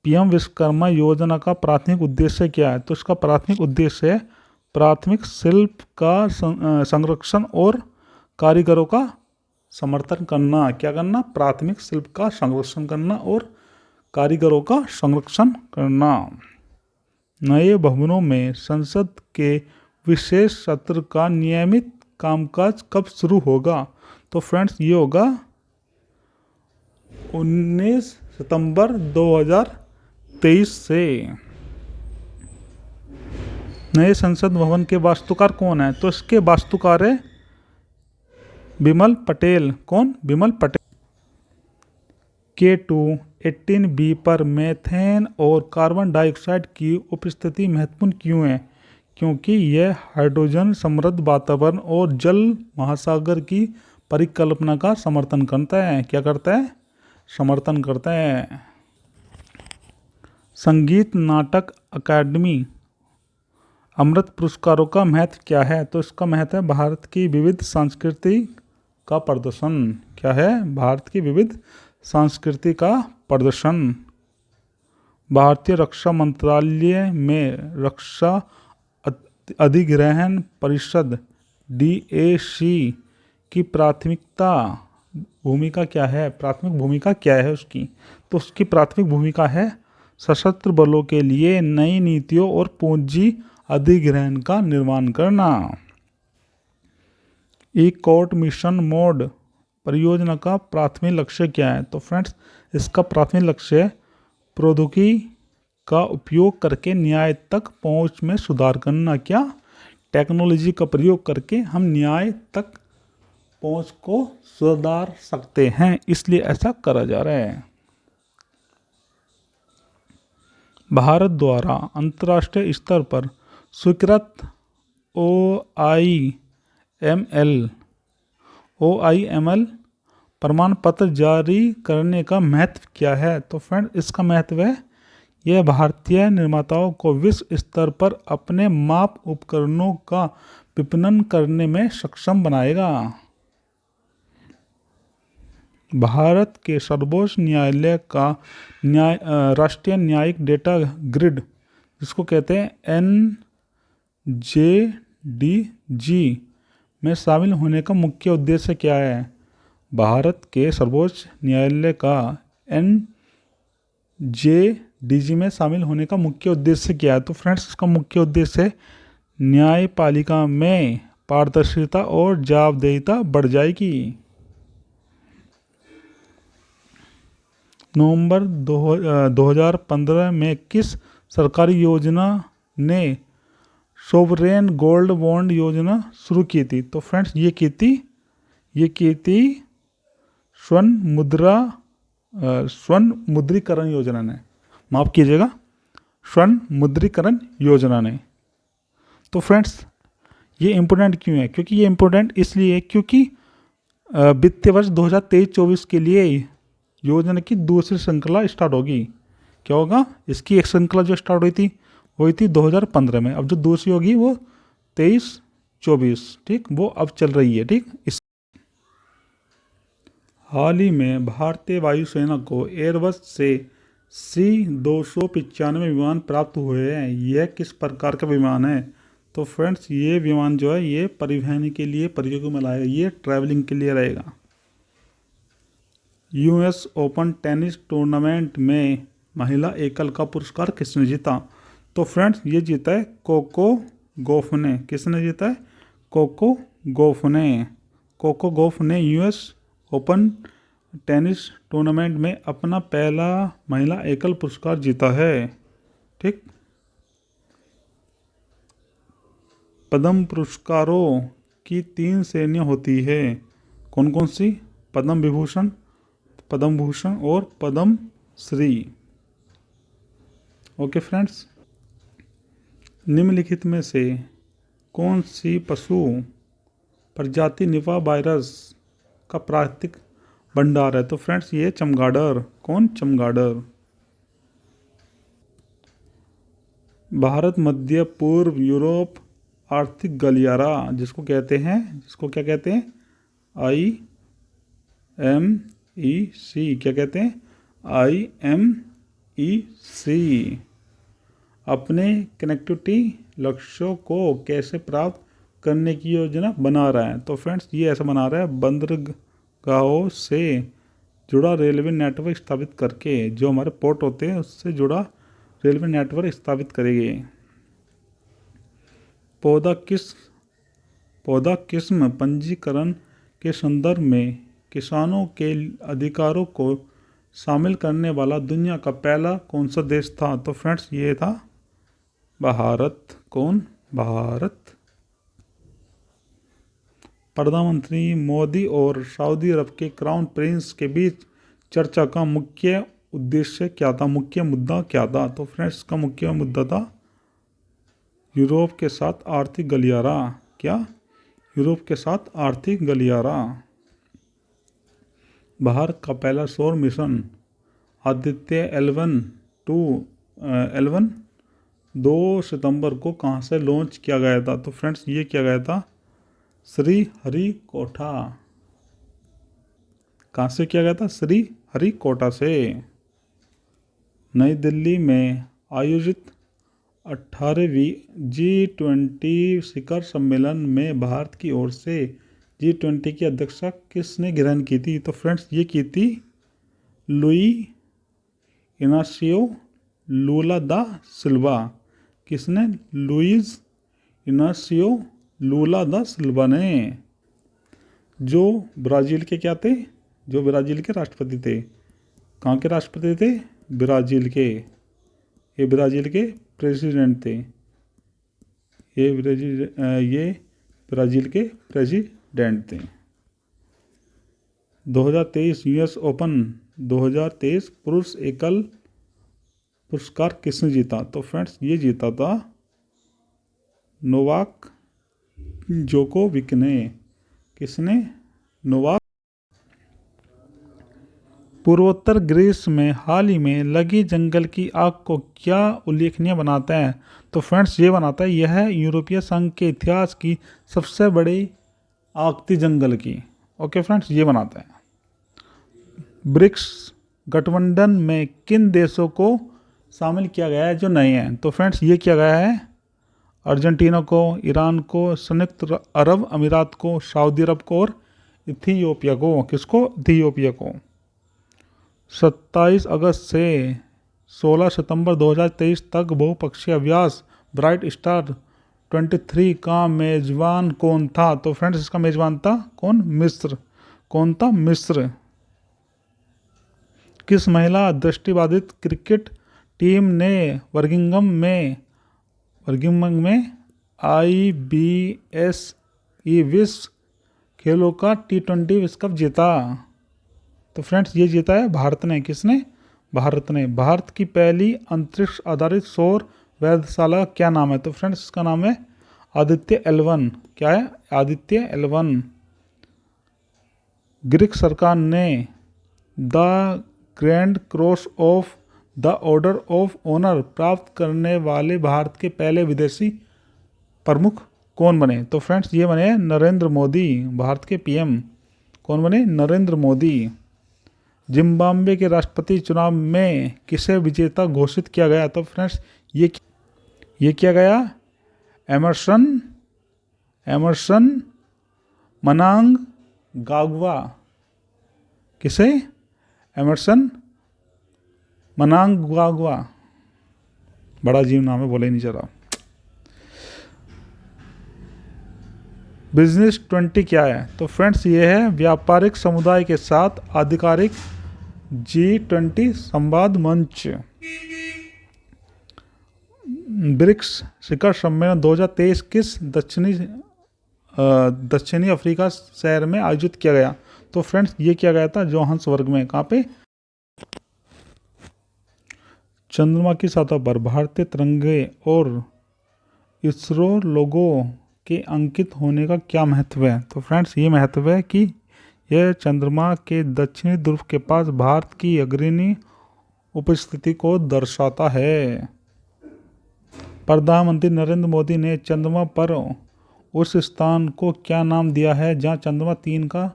पीएम विश्वकर्मा योजना का प्राथमिक उद्देश्य क्या है? तो इसका प्राथमिक उद्देश्य है प्राथमिक शिल्प का संरक्षण और कारीगरों का समर्थन करना। क्या करना? प्राथमिक शिल्प का संरक्षण करना और कारीगरों का संरक्षण करना। नए भवनों में संसद के विशेष सत्र का नियमित कामकाज कब शुरू होगा? तो फ्रेंड्स, ये होगा 19 सितंबर 2023 से। नए संसद भवन के वास्तुकार कौन है? तो इसके वास्तुकार है बिमल पटेल। कौन? बिमल पटेल। K2-18b पर मेथेन और कार्बन डाइऑक्साइड की उपस्थिति महत्वपूर्ण क्यों है? क्योंकि यह हाइड्रोजन समृद्ध वातावरण और जल महासागर की परिकल्पना का समर्थन करता है। क्या करता है? समर्थन करता है। संगीत नाटक अकादमी अमृत पुरस्कारों का महत्व क्या है? तो इसका महत्व है भारत की विविध संस्कृति का प्रदर्शन। क्या है? भारत की विविध संस्कृति का प्रदर्शन। भारतीय रक्षा मंत्रालय में रक्षा अधिग्रहण परिषद DAC की भूमिका क्या है? प्राथमिक भूमिका क्या है उसकी? तो उसकी प्राथमिक भूमिका है सशस्त्र बलों के लिए नई नीतियों और पूंजी अधिग्रहण का निर्माण करना। ई-कोर्ट मिशन मोड परियोजना का प्राथमिक लक्ष्य क्या है? तो फ्रेंड्स, इसका प्राथमिक लक्ष्य है प्रौद्योगिकी का उपयोग करके न्याय तक पहुंच में सुधार करना। क्या? टेक्नोलॉजी का प्रयोग करके हम न्याय तक पहुंच को सुधार सकते हैं, इसलिए ऐसा करा जा रहा है। भारत द्वारा अंतर्राष्ट्रीय स्तर पर स्वीकृत OIML प्रमाण पत्र जारी करने का महत्व क्या है? तो फ्रेंड, इसका महत्व है यह भारतीय निर्माताओं को विश्व स्तर पर अपने माप उपकरणों का विपणन करने में सक्षम बनाएगा। भारत के सर्वोच्च न्यायालय का राष्ट्रीय न्यायिक डेटा ग्रिड, जिसको कहते हैं NJDG, में शामिल होने का मुख्य उद्देश्य क्या है? भारत के सर्वोच्च न्यायालय का NJDG में शामिल होने का मुख्य उद्देश्य क्या है? तो फ्रेंड्स, इसका मुख्य उद्देश्य है न्यायपालिका में पारदर्शिता और जवाबदेहिता बढ़ जाएगी। नवंबर 2015 में किस सरकारी योजना ने सोवरेन गोल्ड बॉन्ड योजना शुरू की थी? तो फ्रेंड्स, ये की थी स्वर्ण मुद्रीकरण योजना ने। माफ कीजिएगा, स्वर्ण मुद्रीकरण योजना ने। तो फ्रेंड्स, ये इम्पोर्टेंट क्यों है? क्योंकि ये इम्पोर्टेंट इसलिए है क्योंकि वित्तीय वर्ष 2023-24 के लिए योजना की दूसरी श्रृंखला स्टार्ट होगी। क्या होगा? इसकी एक श्रृंखला जो स्टार्ट हुई थी 2015 में। अब जो दूसरी होगी वो 23-24, ठीक, वो अब चल रही है, ठीक। हाल ही में भारतीय वायुसेना को एयरबस से C-295 विमान प्राप्त हुए हैं। यह किस प्रकार का विमान है? तो फ्रेंड्स, ये विमान जो है ये परिवहन के लिए प्रयोग में लाएगा, ये ट्रैवलिंग के लिए रहेगा। US ओपन टेनिस टूर्नामेंट में महिला एकल का पुरस्कार किसने जीता? तो फ्रेंड्स, ये जीता है कोको गॉफ ने। किसने जीता है? कोको गॉफ ने। कोको गॉफ ने US ओपन टेनिस टूर्नामेंट में अपना पहला महिला एकल पुरस्कार जीता है, ठीक। पद्म पुरस्कारों की 3 श्रेणियां होती है। कौन कौन सी? पद्म विभूषण, पद्म भूषण और पद्म श्री। ओके फ्रेंड्स, निम्नलिखित में से कौन सी पशु प्रजाति निपा वायरस का प्राकृतिक भंडार है? तो फ्रेंड्स, ये चमगादड़। कौन? चमगादड़। भारत मध्य पूर्व यूरोप आर्थिक गलियारा, जिसको क्या कहते हैं? IMEC। क्या कहते हैं? IMEC अपने कनेक्टिविटी लक्ष्यों को कैसे प्राप्त करने की योजना बना रहा है? तो फ्रेंड्स, ये ऐसा बना रहा है, बंदरगाहों से जुड़ा रेलवे नेटवर्क स्थापित करके, जो हमारे पोर्ट होते हैं उससे जुड़ा रेलवे नेटवर्क स्थापित करेंगे। पौधा किस्म पंजीकरण के संदर्भ में किसानों के अधिकारों को शामिल करने वाला दुनिया का पहला कौन सा देश था? तो फ्रेंड्स, ये था भारत। कौन? भारत। प्रधानमंत्री मोदी और सऊदी अरब के क्राउन प्रिंस के बीच चर्चा का मुख्य उद्देश्य क्या था? मुख्य मुद्दा क्या था? तो फ्रेंड्स, का मुख्य मुद्दा था यूरोप के साथ आर्थिक गलियारा। क्या? यूरोप के साथ आर्थिक गलियारा। भारत का पहला सौर मिशन आदित्य L1 2 सितंबर को कहाँ से लॉन्च किया गया था? तो फ्रेंड्स, ये किया गया था श्रीहरिकोटा। कहाँ से किया गया था? श्रीहरिकोटा से। नई दिल्ली में आयोजित 18वीं G20 शिखर सम्मेलन में भारत की ओर से G20 की अध्यक्षता किसने ग्रहण की थी? तो फ्रेंड्स, ये की थी लुई इनासियो लूला दा सिल्वा। किसने? लुइस इनासियो लूला दा सिल्वा ने, जो ब्राज़ील के क्या थे? जो ब्राज़ील के राष्ट्रपति थे। कहाँ के राष्ट्रपति थे? ब्राज़ील के। ये ब्राज़ील के प्रेसिडेंट थे। ये ब्राज़ील के प्रेसिडेंट थे। 2023 US ओपन 2023 पुरुष एकल पुरस्कार किसने जीता? तो फ्रेंड्स, ये जीता था नोवाक जोकोविक ने। किसने? नोवाक। पूर्वोत्तर ग्रीस में हाल ही में लगी जंगल की आग को क्या उल्लेखनीय बनाता है? तो फ्रेंड्स ये बनाता है, यह यूरोपीय संघ के इतिहास की सबसे बड़ी आग थी जंगल की। ओके फ्रेंड्स, ये बनाता है। ब्रिक्स गठबंधन में किन देशों को शामिल किया गया है जो नए हैं? तो फ्रेंड्स ये किया गया है अर्जेंटीना को, ईरान को, संयुक्त अरब अमीरात को, सऊदी अरब को और इथियोपिया को। किसको? इथियोपिया को। 27 अगस्त से 16 सितंबर 2023 तक बहुपक्षीय अभ्यास ब्राइट स्टार 23 का मेजबान कौन था? तो फ्रेंड्स इसका मेजबान था कौन? मिस्र। कौन था? मिस्र। किस महिला दृष्टिबाधित क्रिकेट टीम ने बर्मिंघम में IBS विश्व खेलों का T20 विश्व कप जीता? तो फ्रेंड्स ये जीता है भारत ने। किसने? भारत ने। भारत की पहली अंतरिक्ष आधारित सौर वेधशाला क्या नाम है? तो फ्रेंड्स इसका नाम है आदित्य L1। क्या है? आदित्य L1। ग्रीक सरकार ने the grand cross of the order of honour प्राप्त करने वाले भारत के पहले विदेशी प्रमुख कौन बने? तो फ्रेंड्स ये बने नरेंद्र मोदी, भारत के PM। कौन बने? नरेंद्र मोदी। जिम्बाब्वे के राष्ट्रपति चुनाव में किसे विजेता घोषित किया गया? तो फ्रेंड्स ये किया गया एमरसन मनांगाग्वा। किसे? Emmerson Mnangagwa. बड़ा अजीब नाम है, बोले ही नहीं चला। बिजनेस 20 क्या है? तो फ्रेंड्स ये है व्यापारिक समुदाय के साथ आधिकारिक G20 संवाद मंच। ब्रिक्स शिखर सम्मेलन 2023 किस दक्षिणी अफ्रीका शहर में आयोजित किया गया? तो फ्रेंड्स ये किया गया था जोहान्सबर्ग में। कहाँ पे? चंद्रमा की सतह पर भारतीय तिरंगे और इसरो लोगो के अंकित होने का क्या महत्व है? तो फ्रेंड्स ये महत्व है कि यह चंद्रमा के दक्षिणी ध्रुव के पास भारत की अग्रणी उपस्थिति को दर्शाता है। प्रधानमंत्री नरेंद्र मोदी ने चंद्रमा पर उस स्थान को क्या नाम दिया है जहां चंद्रमा 3 का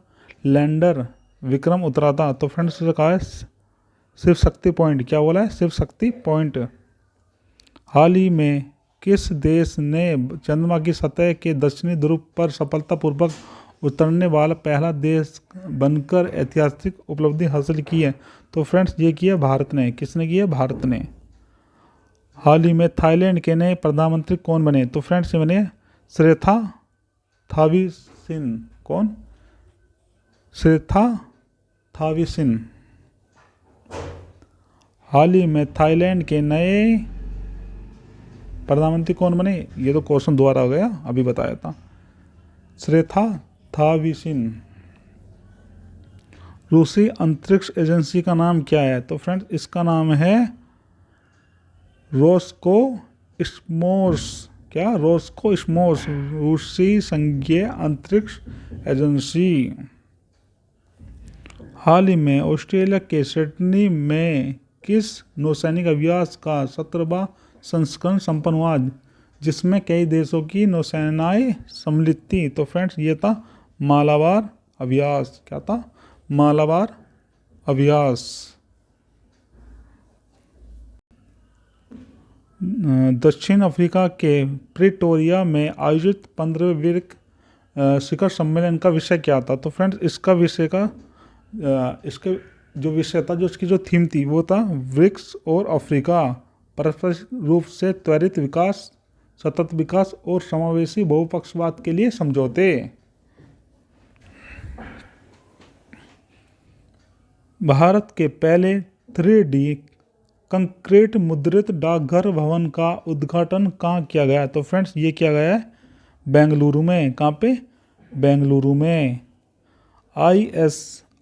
लैंडर विक्रम उतरा था? तो फ्रेंड्स कहा है शिव शक्ति पॉइंट। क्या बोला है? शिव शक्ति पॉइंट। हाल ही में किस देश ने चंद्रमा की सतह के दक्षिणी ध्रुव पर सफलतापूर्वक उतरने वाला पहला देश बनकर ऐतिहासिक उपलब्धि हासिल की है? तो फ्रेंड्स ये किया भारत ने। किसने की है? भारत ने। हाल ही में थाईलैंड के नए प्रधानमंत्री कौन बने? तो फ्रेंड्स ये बने श्रेथा थाविसिन। कौन? श्रेथा थाविसिन। हाल ही में थाईलैंड के नए प्रधानमंत्री कौन बने? ये तो क्वेश्चन दोबारा हो गया, अभी बताया था। श्रेथा थाविसिन। रूसी अंतरिक्ष एजेंसी का नाम क्या है? तो फ्रेंड्स इसका नाम है रोस्कोस्मोस। क्या? रोस्कोस्मोस, रूसी संघीय अंतरिक्ष एजेंसी। हाल ही में ऑस्ट्रेलिया के सिडनी में किस नौसैनिक अभ्यास का 17वां संस्करण संपन्न हुआ जिसमें कई देशों की नौसेनाएं सम्मिलित थी? तो फ्रेंड्स ये था मालाबार अभ्यास। क्या था? मालाबार अभ्यास। दक्षिण अफ्रीका के प्रिटोरिया में आयोजित 15वें ब्रिक्स शिखर सम्मेलन का विषय क्या था? तो फ्रेंड्स इसका विषय का इसके जो विषय था, जो इसकी जो थीम थी वो था ब्रिक्स और अफ्रीका परस्पर रूप से त्वरित विकास, सतत विकास और समावेशी बहुपक्षवाद के लिए समझौते। भारत के पहले 3D कंक्रीट मुद्रित डाकघर भवन का उद्घाटन कहाँ किया गया? तो फ्रेंड्स ये किया गया है बेंगलुरु में। कहाँ पे? बेंगलुरु में।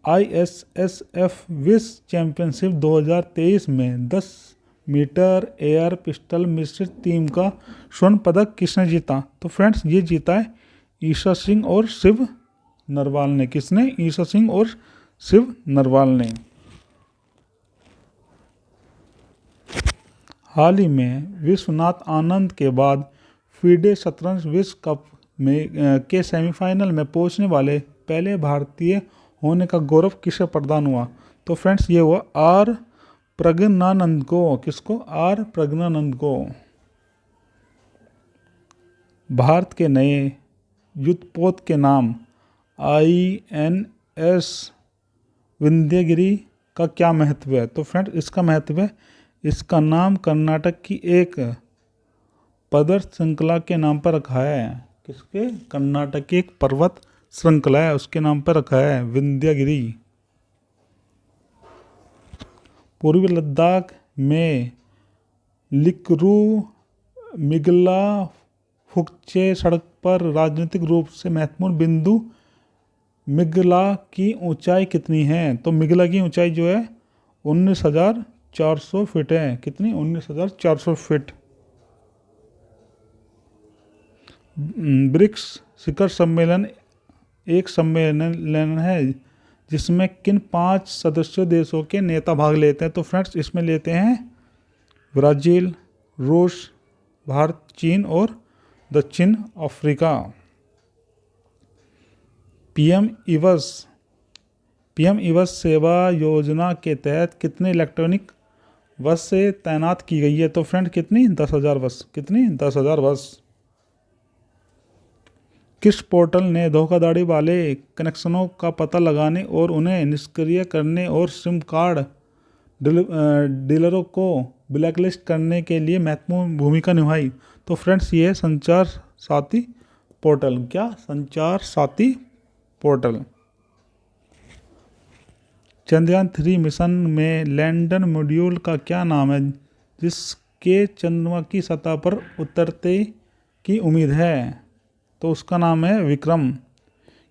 ISSF विश्व चैंपियनशिप 2023 में 10 मीटर एयर पिस्टल मिश्रित टीम का स्वर्ण पदक किसने जीता? तो फ्रेंड्स ये जीता है ईशा सिंह और शिव नरवाल ने। किसने? ईशा सिंह और शिव नरवाल ने। हाल ही में विश्वनाथ आनंद के बाद फीडे शतरंज विश्व कप के सेमीफाइनल में पहुंचने वाले पहले भारतीय होने का गौरव किसे प्रदान हुआ? तो फ्रेंड्स ये हुआ आर प्रज्ञानंद को। किसको? आर प्रज्ञानंद को। भारत के नए युद्धपोत के नाम INS विंध्यगिरि का क्या महत्व है? तो फ्रेंड्स इसका महत्व है, इसका नाम कर्नाटक की एक पर्वत श्रृंखला के नाम पर रखा है। किसके? कर्नाटक की एक पर्वत श्रृंखला है, उसके नाम पर रखा है विंध्यगिरि। पूर्वी लद्दाख में लिकरू मिगला फुकचे सड़क पर राजनीतिक रूप से महत्वपूर्ण बिंदु मिगला की ऊंचाई कितनी है? तो मिगला की ऊंचाई जो है 19,400 फीट है। कितनी? 19,400 फीट। ब्रिक्स शिखर सम्मेलन एक सम्मेलन है जिसमें किन 5 सदस्य देशों के नेता भाग लेते हैं? तो फ्रेंड्स इसमें लेते हैं ब्राज़ील, रूस, भारत, चीन और दक्षिण अफ्रीका। पीएम ईवस सेवा योजना के तहत कितने इलेक्ट्रॉनिक बस से तैनात की गई है? तो फ्रेंड कितनी? 10,000 बस। कितनी? 10,000 बस। किस पोर्टल ने धोखाधड़ी वाले कनेक्शनों का पता लगाने और उन्हें निष्क्रिय करने और सिम कार्ड डीलरों को ब्लैकलिस्ट करने के लिए महत्वपूर्ण भूमिका निभाई? तो फ्रेंड्स ये संचार साथी पोर्टल। क्या? संचार साथी पोर्टल। चंद्रयान 3 मिशन में लैंडर मॉड्यूल का क्या नाम है जिसके चंद्रमा की सतह पर उतरते की उम्मीद है? तो उसका नाम है विक्रम।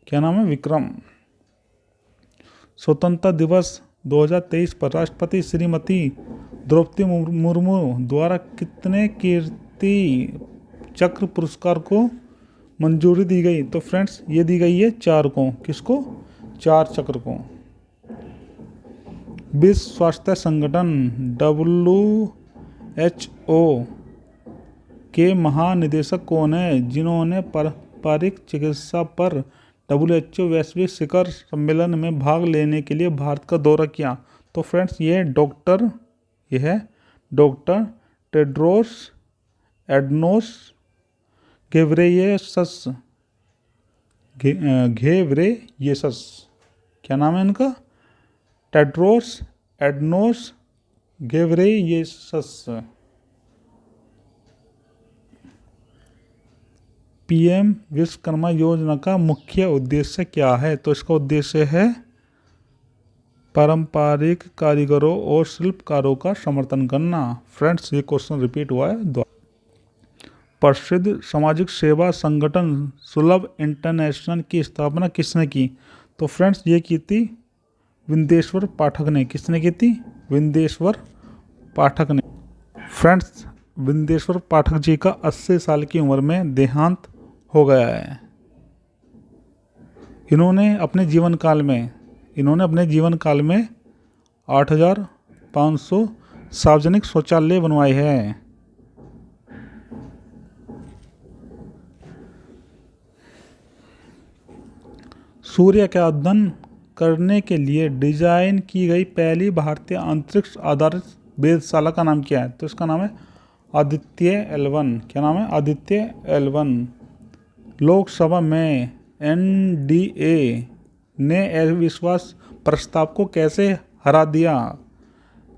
क्या नाम है? विक्रम। स्वतंत्रता दिवस 2023 पर राष्ट्रपति श्रीमती द्रौपदी मुर्मू द्वारा कितने कीर्ति चक्र पुरस्कार को मंजूरी दी गई? तो फ्रेंड्स ये दी गई है 4 को। किसको? 4 चक्र को। विश्व स्वास्थ्य संगठन WHO के महानिदेशक कौन है जिन्होंने पारंपरिक चिकित्सा पर WHO वैश्विक शिखर सम्मेलन में भाग लेने के लिए भारत का दौरा किया? तो फ्रेंड्स ये है डॉक्टर टेड्रोस एडनोस घेब्रेयेसस। क्या नाम है इनका? Tedros Adhanom Ghebreyesus. PM Vishwakarma योजना का मुख्य उद्देश्य क्या है? तो इसका उद्देश्य है पारंपरिक कारीगरों और शिल्पकारों का समर्थन करना। फ्रेंड्स ये क्वेश्चन रिपीट हुआ है। प्रसिद्ध सामाजिक सेवा संगठन सुलभ इंटरनेशनल की स्थापना किसने की? तो फ्रेंड्स ये की थी विंदेश्वर पाठक ने। किसने की थी? विंदेश्वर पाठक ने। फ्रेंड्स विंदेश्वर पाठक जी का 80 साल की उम्र में देहांत हो गया है। इन्होंने अपने जीवन काल में 8,500 सार्वजनिक शौचालय बनवाए हैं। सूर्य का अध्ययन करने के लिए डिजाइन की गई पहली भारतीय अंतरिक्ष आधारित वेधशाला का नाम क्या है? तो इसका नाम है आदित्य L1। क्या नाम है? आदित्य L1। लोकसभा में NDA ने अविश्वास प्रस्ताव को कैसे हरा दिया?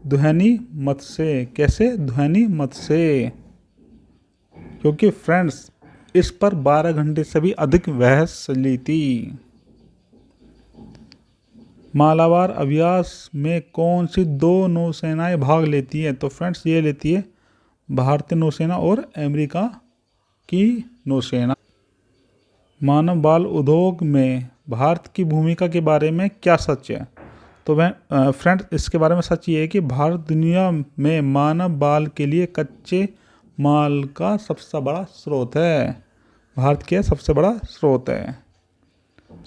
ध्वनि मत से। कैसे? ध्वनि मत से। क्योंकि फ्रेंड्स इस पर 12 घंटे से भी अधिक बहस चली थी। मालाबार अभ्यास में कौन सी 2 नौसेनाएं भाग लेती है? तो फ्रेंड्स ये लेती है भारतीय नौसेना और अमेरिका की नौसेना। मानव बाल उद्योग में भारत की भूमिका के बारे में क्या सच है? तो फ्रेंड्स इसके बारे में सच ये है कि भारत दुनिया में मानव बाल के लिए कच्चे माल का सबसे बड़ा स्रोत है। भारत के सबसे बड़ा स्रोत है।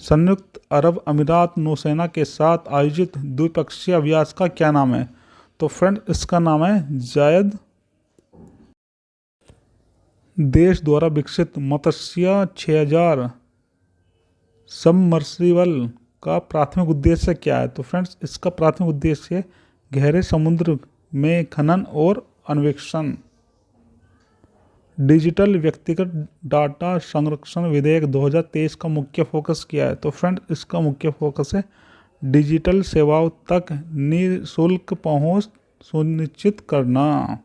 संयुक्त अरब अमीरात नौसेना के साथ आयोजित द्विपक्षीय अभ्यास का क्या नाम है? तो फ्रेंड इसका नाम है जायद देश द्वारा विकसित मत्स्य 6000 सबमर्सिबल का प्राथमिक उद्देश्य क्या है? तो फ्रेंड्स, इसका प्राथमिक उद्देश्य गहरे समुद्र में खनन और अन्वेषण। डिजिटल व्यक्तिगत डाटा संरक्षण विधेयक 2023 का मुख्य फोकस क्या है? तो फ्रेंड, इसका मुख्य फोकस है डिजिटल सेवाओं तक निःशुल्क पहुंच सुनिश्चित करना।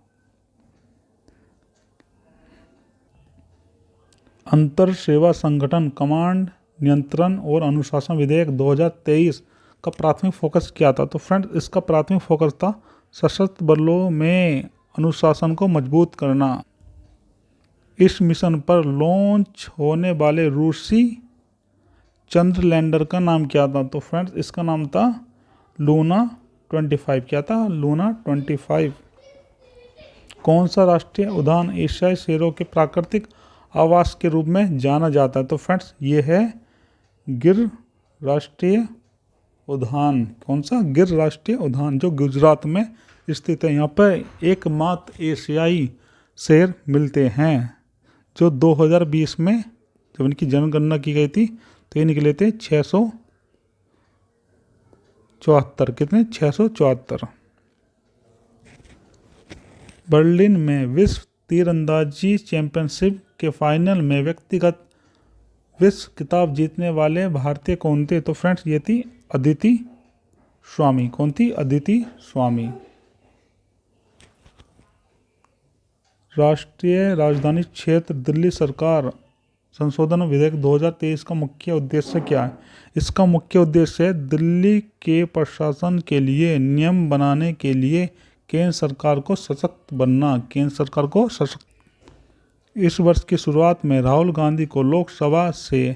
अंतर सेवा संगठन कमांड नियंत्रण और अनुशासन विधेयक 2023 का प्राथमिक फोकस क्या था? तो फ्रेंड, इसका प्राथमिक फोकस था सशस्त्र बलों में अनुशासन को मजबूत करना। इस मिशन पर लॉन्च होने वाले रूसी चंद्र लैंडर का नाम क्या था? तो फ्रेंड्स, इसका नाम था लूना 25। क्या था? लूना 25। कौन सा राष्ट्रीय उद्यान एशियाई शेरों के प्राकृतिक आवास के रूप में जाना जाता है? तो फ्रेंड्स, ये है गिर राष्ट्रीय उद्यान। कौन सा? गिर राष्ट्रीय उद्यान, जो गुजरात में स्थित है। यहाँ पर एकमात्र एशियाई शेर मिलते हैं, जो 2020 में जब इनकी जनगणना की गई थी तो ये निकले थे 674। कितने? 674। बर्लिन में विश्व तीरंदाजी चैंपियनशिप के फाइनल में व्यक्तिगत विश्व खिताब जीतने वाले भारतीय कौन थे? तो फ्रेंड्स, ये थी अदिति स्वामी। कौन थी? अदिति स्वामी। राष्ट्रीय राजधानी क्षेत्र दिल्ली सरकार संशोधन विधेयक 2023 का मुख्य उद्देश्य क्या है? इसका मुख्य उद्देश्य है दिल्ली के प्रशासन के लिए नियम बनाने के लिए केंद्र सरकार को सशक्त बनना। केंद्र सरकार को सशक्त। इस वर्ष की शुरुआत में राहुल गांधी को लोकसभा से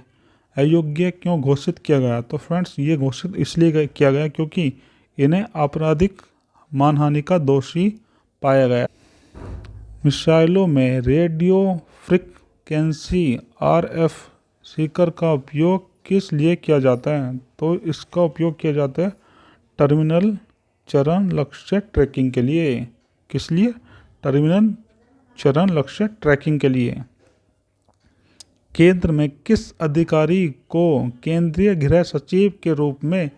अयोग्य क्यों घोषित किया गया? तो फ्रेंड्स, ये घोषित इसलिए किया गया क्योंकि इन्हें आपराधिक मानहानि का दोषी पाया गया। मिसाइलों में रेडियो फ्रिक्वेंसी RF सीकर का उपयोग किस लिए किया जाता है? तो इसका उपयोग किया जाता है टर्मिनल चरण लक्ष्य ट्रैकिंग के लिए। किस लिए? टर्मिनल चरण लक्ष्य ट्रैकिंग के लिए। केंद्र में किस अधिकारी को केंद्रीय गृह सचिव के रूप में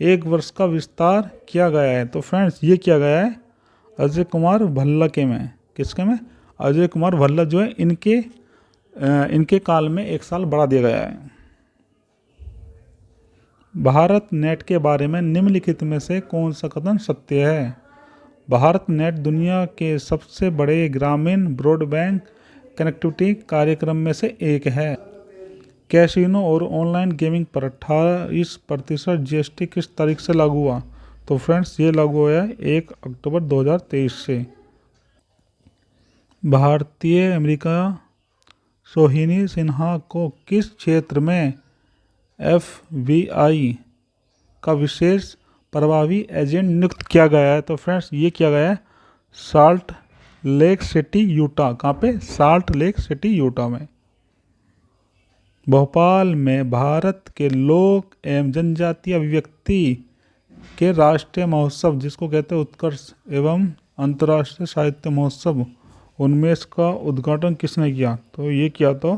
1 वर्ष का विस्तार किया गया है? तो फ्रेंड्स, ये किया गया है अजय कुमार भल्ला के में। किसके में? अजय कुमार भल्ला जो है, इनके काल में 1 साल बढ़ा दिया गया है। भारत नेट के बारे में निम्नलिखित में से कौन सा कथन सत्य है? भारत नेट दुनिया के सबसे बड़े ग्रामीण ब्रॉडबैंड कनेक्टिविटी कार्यक्रम में से एक है। कैसीनो और ऑनलाइन गेमिंग पर 28% GST किस तारीख से लागू हुआ? तो फ्रेंड्स, ये लागू हुआ है 1 अक्टूबर 2023 से। भारतीय अमेरिका सोहिनी सिन्हा को किस क्षेत्र में FBI का विशेष प्रभावी एजेंट नियुक्त किया गया है? तो फ्रेंड्स, ये किया गया है साल्ट लेक सिटी यूटा। कहाँ पे? साल्ट लेक सिटी यूटा में। भोपाल में भारत के लोक एवं जनजातीय अभिव्यक्ति के राष्ट्रीय महोत्सव, जिसको कहते हैं उत्कर्ष एवं अंतर्राष्ट्रीय साहित्य महोत्सव, उनमें का उद्घाटन किसने किया? तो ये किया तो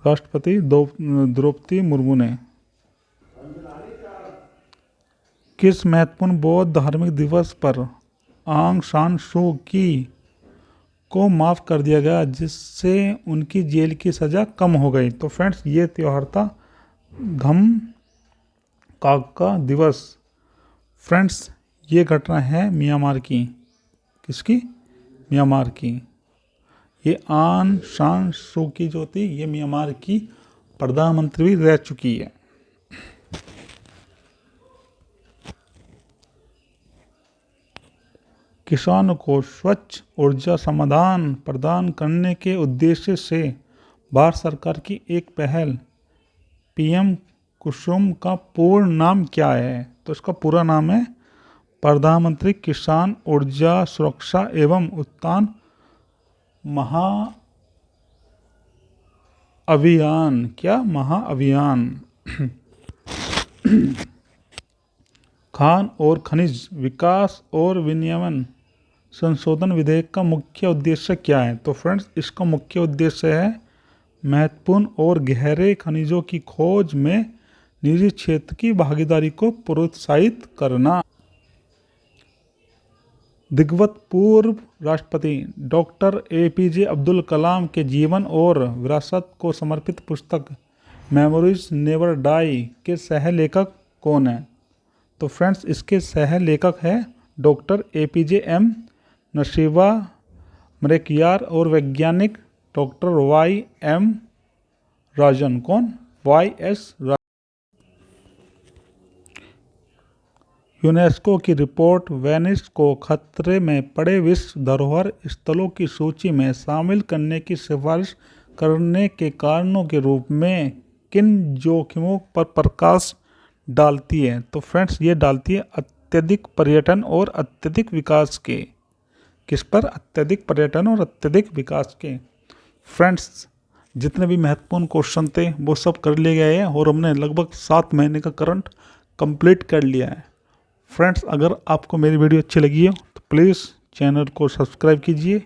राष्ट्रपति द्रौपदी मुर्मू ने। किस महत्वपूर्ण बौद्ध धार्मिक दिवस पर आंग सान सू की को माफ़ कर दिया गया, जिससे उनकी जेल की सज़ा कम हो गई? तो फ्रेंड्स, ये त्यौहार था घम काका दिवस। फ्रेंड्स, ये घटना है म्यांमार की। किसकी? म्यांमार की। ये आंग सान सू की जो थी, ये म्यांमार की प्रधानमंत्री भी रह चुकी है। किसानों को स्वच्छ ऊर्जा समाधान प्रदान करने के उद्देश्य से भारत सरकार की एक पहल PM कुसुम का पूर्ण नाम क्या है? तो इसका पूरा नाम है प्रधानमंत्री किसान ऊर्जा सुरक्षा एवं उत्थान महाअभियान। क्या? महाअभियान। खान और खनिज विकास और विनियमन संशोधन विधेयक का मुख्य उद्देश्य क्या है? तो फ्रेंड्स, इसका मुख्य उद्देश्य है महत्वपूर्ण और गहरे खनिजों की खोज में निजी क्षेत्र की भागीदारी को प्रोत्साहित करना। दिवंगत पूर्व राष्ट्रपति डॉक्टर एपीजे अब्दुल कलाम के जीवन और विरासत को समर्पित पुस्तक मेमोरीज नेवर डाई के सह लेखक कौन है? तो फ्रेंड्स, इसके सह लेखक है डॉक्टर एपीजे एम नसीबा मरेकियार और वैज्ञानिक डॉक्टर वाई एम राजन। कौन? वाई एस राजन। यूनेस्को की रिपोर्ट वेनिस को खतरे में पड़े विश्व धरोहर स्थलों की सूची में शामिल करने की सिफारिश करने के कारणों के रूप में किन जोखिमों पर प्रकाश डालती है? तो फ्रेंड्स, ये डालती है अत्यधिक पर्यटन और अत्यधिक विकास के। किस पर? अत्यधिक पर्यटन और अत्यधिक विकास के। फ्रेंड्स, जितने भी महत्वपूर्ण क्वेश्चन थे वो सब कर लिए गए हैं और हमने लगभग 7 महीने का करंट कंप्लीट कर लिया है। फ्रेंड्स, अगर आपको मेरी वीडियो अच्छी लगी हो तो प्लीज़ चैनल को सब्सक्राइब कीजिए,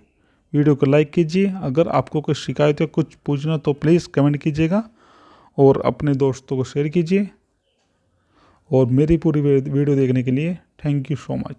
वीडियो को लाइक कीजिए। अगर आपको कुछ शिकायत या कुछ पूछना तो प्लीज़ कमेंट कीजिएगा और अपने दोस्तों को शेयर कीजिए। और मेरी पूरी वीडियो देखने के लिए थैंक यू सो मच।